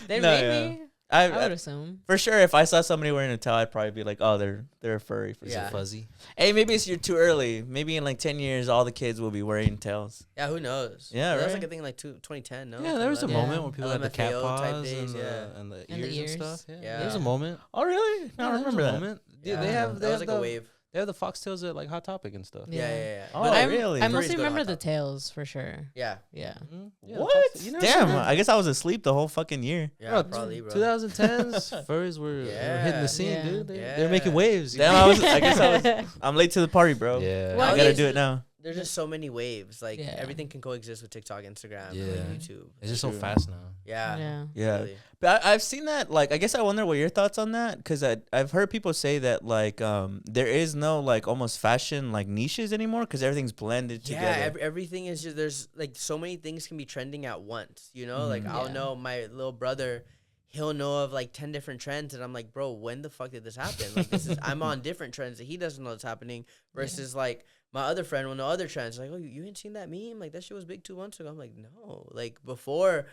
They No, made yeah. me. I I would assume. for sure, if I saw somebody wearing a tail, I'd probably be like, oh, they're a furry for Is sure. Yeah. it fuzzy? Hey, maybe you're too early. Maybe in like 10 years, all the kids will be wearing tails. Yeah, who knows? Yeah, That was right. like a thing like 2010. No, Yeah, there was a 2011. Yeah. moment when people had the cat LMFAO type paws days, and the And the ears and ears. stuff. Yeah. Yeah. There was a moment. Oh, really? I Yeah, don't there was remember a that. moment. Yeah, Yeah, they have that was like the, a wave. They have the foxtails at like Hot Topic and stuff. Yeah. Oh, But, really? I Furries mostly go to remember Hot the Topic. tails for sure. Yeah, Yeah. Mhm. Yeah, the What? fox- you never seen Damn, that? I guess I was asleep the whole fucking year. yeah, Bro, probably, bro. 2010s furries were hitting Yeah. the scene, Yeah. dude. They're making Yeah. waves. you Damn, know? I guess I was. I'm late to the party, bro. Yeah. Well, I I gotta mean, do it now. There's just so many waves. Like Yeah. everything can coexist with TikTok, Instagram, Yeah. and like YouTube. It's just so True. fast now. Yeah, Yeah. Yeah. really. But I've seen that. Like, I guess I wonder what your thoughts on that, because I've heard people say that like there is no like almost fashion like niches anymore because everything's blended Yeah, together. everything is just there's like so many things can be trending at once. You know, like Mhm. I'll Yeah. know my little brother. He'll know of like 10 different trends, and I'm like, bro, when the fuck did this happen? Like, this is I'm on different trends that he doesn't know what's happening. Versus like my other friend will know other trends. Like, oh, you ain't seen that meme? Like that shit was big 2 months ago. I'm like, no. Like before,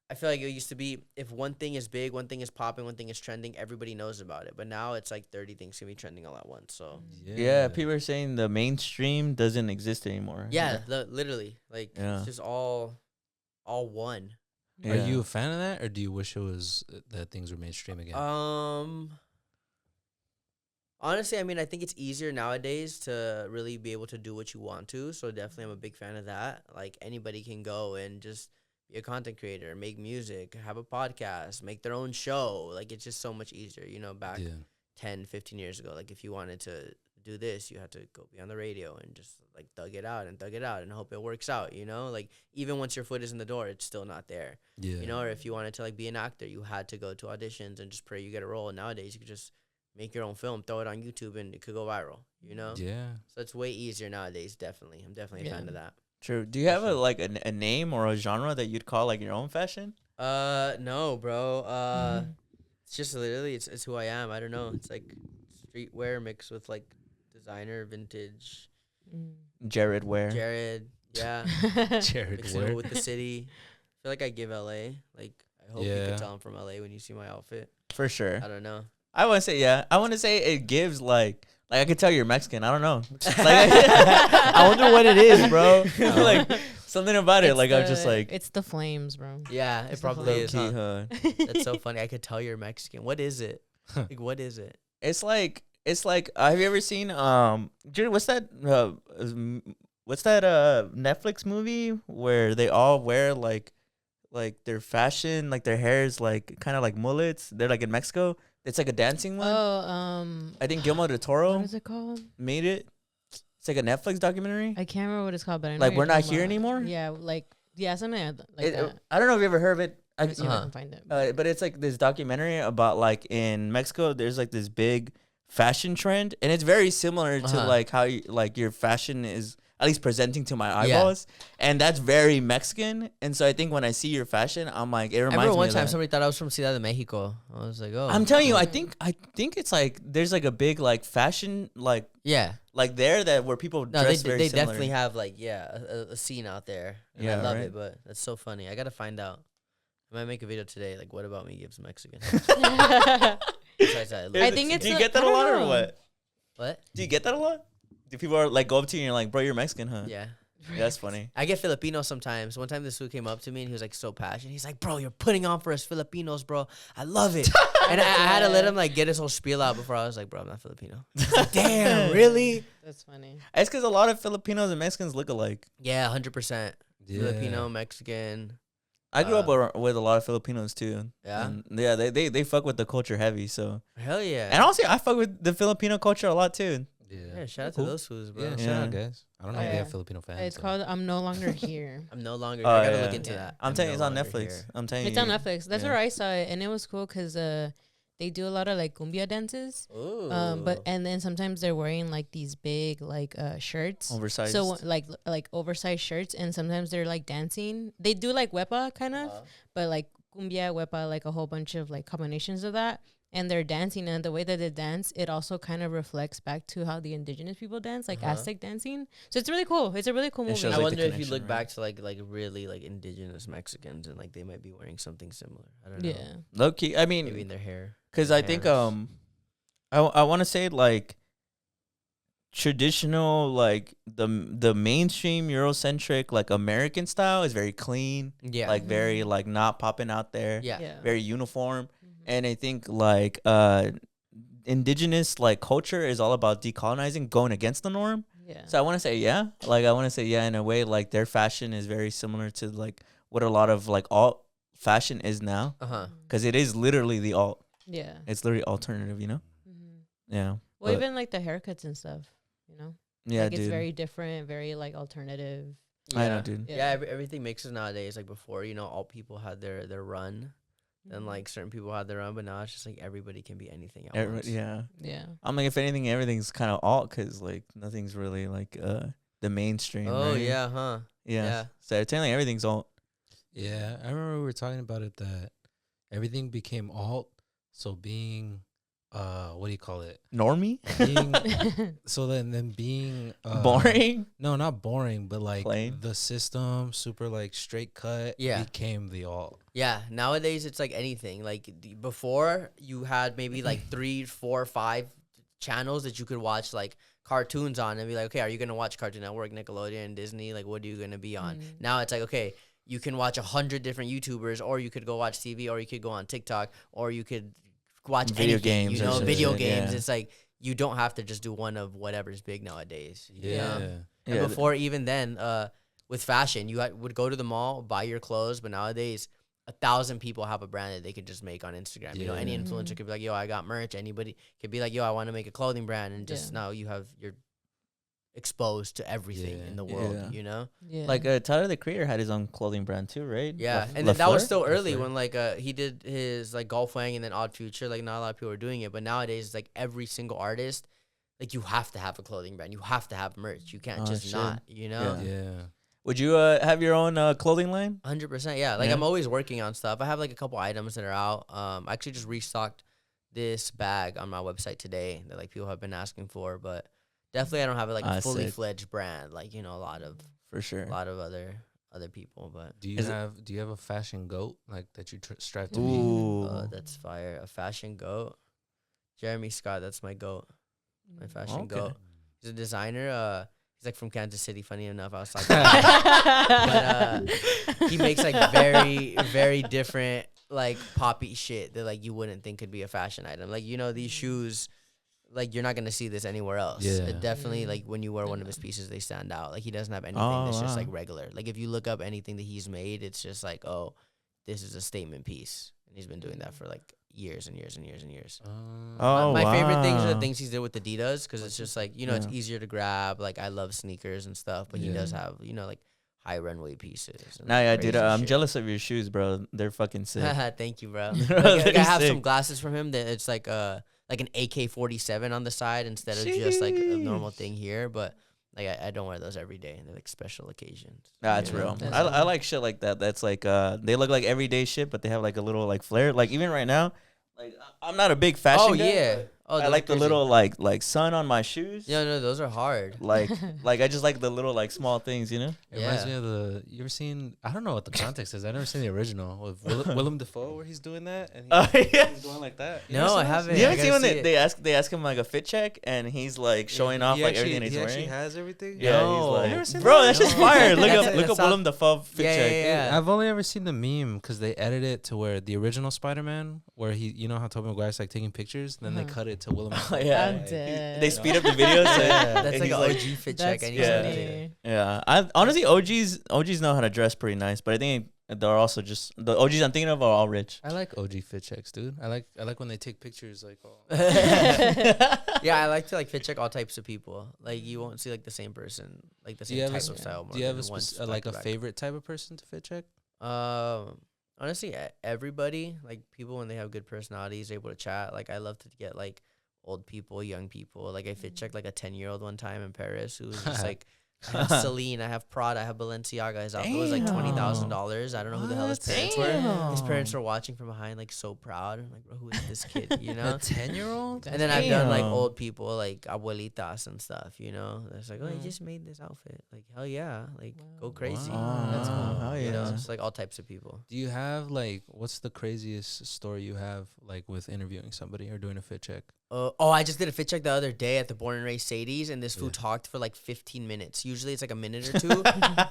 I feel like it used to be if one thing is big, one thing is popping, one thing is trending, everybody knows about it. But now it's like 30 things can be trending all at once. So Yeah, people are saying the mainstream doesn't exist anymore. yeah, literally, like Yeah. it's just all one. Yeah. Are you a fan of that, or do you wish it was that things were mainstream again? Honestly, I mean, I think it's easier nowadays to really be able to do what you want to. So definitely, I'm a big fan of that. Like anybody can go and just be a content creator, make music, have a podcast, make their own show. Like it's just so much easier. You know, back Yeah. 10, 15 years ago, like if you wanted to do this, you had to go be on the radio and just like thug it out and hope it works out. You know, like even once your foot is in the door, it's still not there. Yeah. You know, or if you wanted to like be an actor, you had to go to auditions and just pray you get a role. And nowadays, you could just make your own film, throw it on YouTube, and it could go viral. You know, Yeah. so it's way easier nowadays. Definitely, I'm definitely a fan Yeah. of that. True. Do you have a name or a genre that you'd call like your own fashion? No, bro. Mhm. It's just literally it's who I am. I don't know. It's like streetwear mixed with like designer, vintage, Mm. Jared Ware. Jared. Yeah, Jared mixing it Ware. with the city. I feel like I give LA. Like I hope you Yeah. can tell I'm from LA when you see my outfit. For sure. I don't know. I want to say yeah. I want to say it gives like I could tell you're Mexican. I don't know. Like I wonder what it is, bro. like something about it. It's like I'm just like it's the flames, bro. Yeah, it It's probably definitely is. low-key, Huh? huh? That's so funny. I could tell you're Mexican. What is it? Like what is it? It's like have you ever seen Jared, what's that Netflix movie where they all wear like their fashion, like their hair is like kind of like mullets. They're like in Mexico. It's like a dancing one. Oh, I think Guillermo del Toro what is it called? made it. It's like a Netflix documentary. I can't remember what it's called, but I know Like, what We're you're Not talking Here about. Anymore? Yeah, something like that. I don't know if you ever heard of it. Let me see if I Uh-huh. can find it. But it's like this documentary about like in Mexico, there's like this big fashion trend, and it's very similar to Uh-huh. like how like your fashion is at least presenting to my Yeah. eyeballs, and that's very Mexican. And so I think when I see your fashion, I'm like, it I reminds remember me one of time that. somebody thought I was from Ciudad de Mexico. I was like, oh. I'm telling you, I Mm. think it's like there's like a big like fashion like Yeah. there that where people No, dress they very similar. definitely have like a scene out there. And Yeah, I love right? it, but that's so funny. I gotta find out. I might make a video today. Like, what about me gives Mexican? Besides that, I think it's Do you a- get that I a don't lot or know. what? what? Do you get that a lot? Do people are like go up to you and you're like, bro, you're Mexican, huh? Yeah. Yeah, that's funny. I get Filipino sometimes. One time this dude came up to me and he was like so passionate. He's like, bro, you're putting on for us Filipinos, bro. I love it. And I had to let him like get his whole spiel out before I was like, bro, I'm not Filipino. He's like, damn, really? That's funny. It's because a lot of Filipinos and Mexicans look alike. Yeah, 100%. Yeah. Filipino, Mexican. I grew up with a lot of Filipinos too. Yeah? And they fuck with the culture heavy. So Hell yeah. and honestly, I fuck with the Filipino culture a lot too. Yeah, shout out Cool. to those fools, bro. Yeah, Yeah. shout out, guys. I don't know if they Yeah. have Filipino fans. It's so. called I'm No Longer Here. I'm no longer. Oh, I gotta yeah. look into Yeah. that. I'm telling you, it's no on longer Netflix. here. I'm telling you. It's on Netflix. That's yeah. where I saw it, and it was cool because they do a lot of like cumbia dances. Ooh. And then sometimes they're wearing like these big like shirts. Oversized. So like oversized shirts, and sometimes they're like dancing. They do like wepa kind of, but like cumbia, wepa, like a whole bunch of like combinations of that. And they're dancing, and the way that they dance, it also kind of reflects back to how the indigenous people dance, like Aztec dancing. So it's really cool. It's a really cool It movie. shows, I like, the wonder if you connection, look right? back to like really like indigenous Mexicans and like they might be wearing something similar. I don't know. Yeah. Low key. I Maybe mean, in their hair. because their I think hands. I want to say like traditional, like the mainstream Eurocentric like American style is very clean, Yeah. like very like not popping out there, yeah. very uniform. Mhm. And I think like indigenous like culture is all about decolonizing, going against the norm. Yeah. So I want to say yeah, in a way like their fashion is very similar to like what a lot of like alt fashion is now, Uh-huh. because it is literally the alt. Yeah. It's literally alternative, you know. Mhm. Yeah. Well, But- even like the haircuts and stuff, you know, yeah, like dude. it's very different, very like alternative. I know, dude. Yeah, everything mixes nowadays. Like before, all people had their run, then Mhm. like certain people had their run, but now it's just like everybody can be anything at Every- once. yeah. Yeah. I'm like, if anything, everything's kind of alt, because like nothing's really like the mainstream. Oh right? yeah, huh? Yeah. Yeah. So technically everything's alt. Yeah, I remember we were talking about it that everything became alt. So being, what do you call it? Normie? Being so then being Boring? No, not boring, but like Plain? the system, super like straight cut. Yeah. became the alt. Yeah, nowadays it's like anything. Like before, you had maybe like 3, 4, 5 channels that you could watch like cartoons on and be like, okay, are you gonna watch Cartoon Network, Nickelodeon, Disney? Like, what are you gonna be on? Mm. Now it's like, okay, you can watch 100 different YouTubers, or you could go watch TV, or you could go on TikTok, or you could watch Video anything, games or some video shit, games. yeah. It's like you don't have to just do one of whatever's big nowadays. you know? Yeah. And Yeah, before even then, with fashion, you would go to the mall, buy your clothes, but nowadays 1,000 people have a brand that they could just make on Instagram. Any Yeah. influencer Mhm. could be like, yo, I got merch. Anybody could be like, yo, I want to make a clothing brand, and just Yeah. now you're exposed to everything Yeah. in the world. Yeah. Yeah. Like Tyler the Creator had his own clothing brand too, right? Yeah, and then that was Lafleur? still early Lafleur. when like he did his like Golf Wang and then Odd Future. Like not a lot of people were doing it, but nowadays it's like every single artist, like you have to have a clothing brand, you have to have merch, you can't Oh, just shit. not, Yeah. Yeah. Would you have your own clothing line? 100%. Yeah, like Yeah. I'm always working on stuff. I have like a couple items that are out. I actually just restocked this bag on my website today that like people have been asking for, but definitely I don't have like a fully Sick. fledged brand like a lot of For sure. other people. But Do you Is it- have a fashion goat like that you strive to Ooh. that's fire. A fashion goat, Jeremy Scott. That's my goat. My fashion Okay. goat. He's a designer. He's like from Kansas City. Funny enough, I was talking. But he makes like very, very different like poppy shit that like you wouldn't think could be a fashion item. Like these shoes, like you're not gonna see this anywhere else. Yeah. It definitely Mm. like when you wear one of his pieces, they stand out. Like he doesn't have anything that's just wow. like regular. Like if you look up anything that he's made, it's just like, oh, this is a statement piece, and he's been doing that for like years and years and years and years. Oh, My favorite things are the wow. things he's did with Adidas, because it's just like it's Yeah. easier to grab. Like I love sneakers and stuff, but he does Yeah. have like high runway pieces. and, Nah, like, yeah, dude. crazy I'm shit. jealous of your shoes, bro. They're fucking sick. Thank you, bro. They're Like, I have sick. some glasses from him that it's like an AK-47 on the side instead of just like a normal Sheesh. thing here, but. Like I don't wear those every day. They're like special occasions. That's you know? real. That's I real. like shit like that. That's like they look like everyday shit, but they have like a little like flair. Like even right now, like I'm not a big fashion Oh guy, yeah. but Oh, I those like are the crazy. little like sun on my shoes. No, those are hard. Like I just like the little like small things, you know. It reminds Yeah. me of you ever seen? I don't know what the context is. I never seen the original with Willem Dafoe where he's doing that and Yeah. he's going like that. No, I haven't. You I haven't gotta seen when see it. they ask him like a fit check and he's like showing off like everything he's he wearing. actually has everything. Yeah, No. he's Never like, seen bro, that? that's just No. fire. Look That's up it, look that's up Willem Dafoe fit Yeah, check. yeah. I've only ever seen the meme because they edit it to where the original Spider-Man, where how Tobey Maguire's like taking pictures, then they Uh-huh. cut it to Willem. Dafoe. Yeah. I'm Like, dead. They speed up the video. So Yeah. That's and like he's an OG fit check. That's I need Yeah. to see it. funny. Yeah, I honestly OGs know how to dress pretty nice, but I think they're also just the OGs I'm thinking of are all rich. I like OG fit checks, dude. I like when they take pictures like. Oh. Yeah, I like to like fit check all types of people. Like you won't see like the same person, like the same type of style. Do you have a favorite type of person to fit check? Honestly, everybody, like people when they have good personalities, able to chat. Like I love to get like old people, young people. Like I fit checked like a 10-year-old one time in Paris who was just like, I have Celine, I have Prada, I have Balenciaga. His outfit was like $20,000. I don't know who the hell his parents were. His parents were watching from behind, like so proud. I'm like, bro, who is this kid? You know, a 10-year-old. And then I've done like old people, like abuelitas and stuff. You know, it's like, oh, you just made this outfit. Like hell yeah, like go crazy. That's cool. Hell yeah. You know, it's like all types of people. Do you have like what's the craziest story you have like with interviewing somebody or doing a fit check? I just did a fit check the other day at the Born and Raised Sadie's, and this fool talked for like 15 minutes. Usually it's like a minute or two,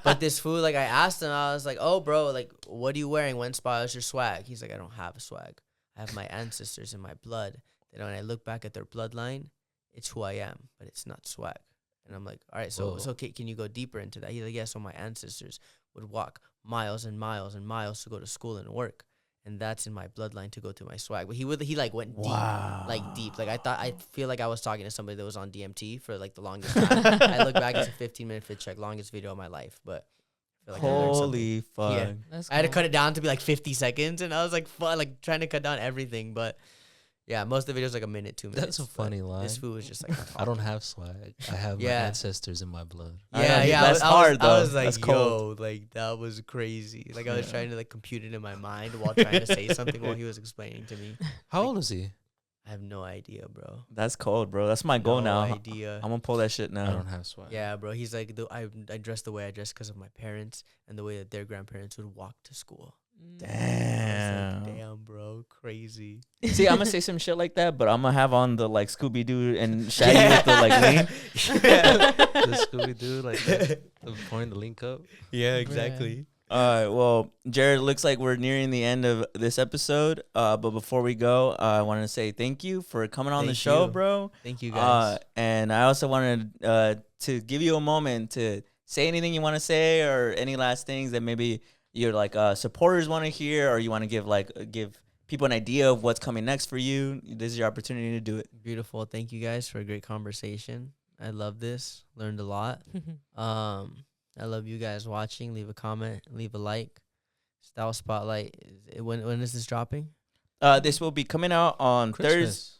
but this fool, like I asked him, I was like, "Oh, bro, like what are you wearing? When spoils your swag?" He's like, "I don't have a swag. I have my ancestors in my blood. Then when I look back at their bloodline, it's who I am, but it's not swag." And I'm like, "All right, so okay, can you go deeper into that?" He's like, "Yeah, so my ancestors would walk miles and miles and miles to go to school and work. And that's in my bloodline to go to my swag." But he like went deep. Like I feel like I was talking to somebody that was on DMT for like the longest time. I look back, it's a 15-minute fit check, longest video of my life. But I feel like holy fuck! Yeah, That's I had to cool. cut it down to be like 50 seconds, and I was like, fun, like trying to cut down everything. But yeah, most of the videos like a minute, 2 minutes. That's a funny line. This fool was just like, I don't have swag. I have my ancestors in my blood. Yeah, that's hard though. I was like, that's cold. yo, like that was crazy. Like I was trying to like compute it in my mind while trying to say something while he was explaining to me. How old is he? I have no idea, bro. That's cold, bro. That's my goal now. No idea. I'm gonna pull that shit I now. don't have swag. Yeah, bro. He's like, I dress the way I dress because of my parents and the way that their grandparents would walk to school. Damn. Like, damn, bro, crazy. See, I'm gonna say some shit like that, but I'm gonna have on the like Scooby Doo and Shaggy with the like lean. The Scooby Doo, like the point, the link up. Yeah, exactly. All right, well, Jared, looks like we're nearing the end of this episode. But before we go, I wanted to say thank you for coming on the Thank show, you. bro. Thank you, guys. And I also wanted to give you a moment to say anything you want to say or any last things that maybe your like supporters want to hear, or you want to give people an idea of what's coming next for you. This is your opportunity to do it. Beautiful. Thank you guys for a great conversation. I love this. Learned a lot. I love you guys watching. Leave a comment. Leave a like. Style Spotlight. When is this dropping? This will be coming out on Thursday.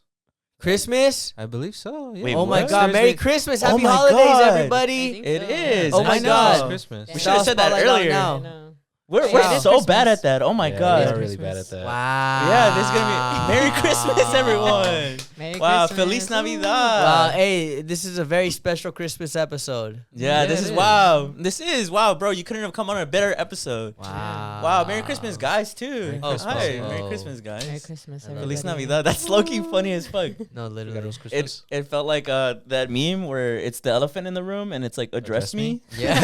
Christmas? I believe so. Yeah. Wait, Oh my what? God! Merry Thursday. Christmas! Oh Happy my holidays, God. everybody! It is. Oh my I know. God. It's Christmas. We should have said that Spotlight out earlier. now. We're Yeah. so Christmas. bad at that. Oh my Yeah, God. we are really bad at that. Wow. Yeah, this is gonna be Merry Christmas, everyone. Merry Wow, Christmas. Feliz Navidad. Wow. Hey, this is a very special Christmas episode. Yeah, Yeah, this it is is. wow. This is wow, bro. You couldn't have come on a better episode. Wow. Wow, Merry Christmas, guys, too. Merry Oh, Christmas. hi, Oh. Merry Christmas, guys. Merry Christmas, Feliz everybody. Feliz Navidad. That's low-key funny as fuck. No, literally. It felt like that meme where it's the elephant in the room and it's like address me. Yeah.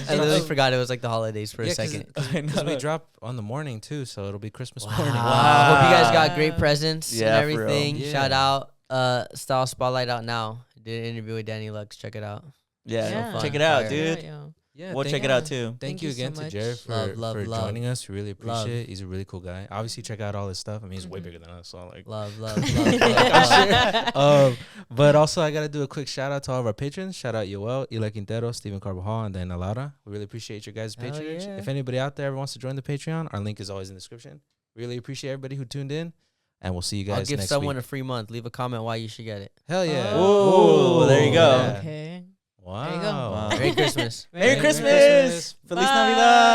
I literally forgot it was like the holidays for a second. Because we drop on the morning too, so it'll be Christmas Wow. morning. Hope you guys got great presents Yeah, and for real. everything. Yeah. Shout out Style Spotlight out now. Did an interview with Danny Lux. Check it out. Yeah, Yeah. check it out, Fire. dude. Yeah, We'll thank check it you. out too. Thank you Thank you again so to much. Jared for, Love, for love. joining us. We really appreciate Love. it. He's a really cool guy. Obviously, check out all his stuff. I mean, he's way Mhm. bigger than us, so like. Love, love, love, love, love. But also, I gotta do a quick shout out to all of our patrons. Shout out Yoel, Ila Quintero, Stephen Carbajal, and then Alara. We really appreciate your guys' Hell patronage. yeah. If anybody out there ever wants to join the Patreon, our link is always in the description. Really appreciate everybody who tuned in, and we'll see you guys I'll give next someone week. a free month. Leave a comment why you should get it. Hell yeah! Oh, there you go. Yeah. Okay. Wow. There you go. Wow. Merry Christmas. Merry Merry Christmas. Christmas. Feliz Bye. Navidad.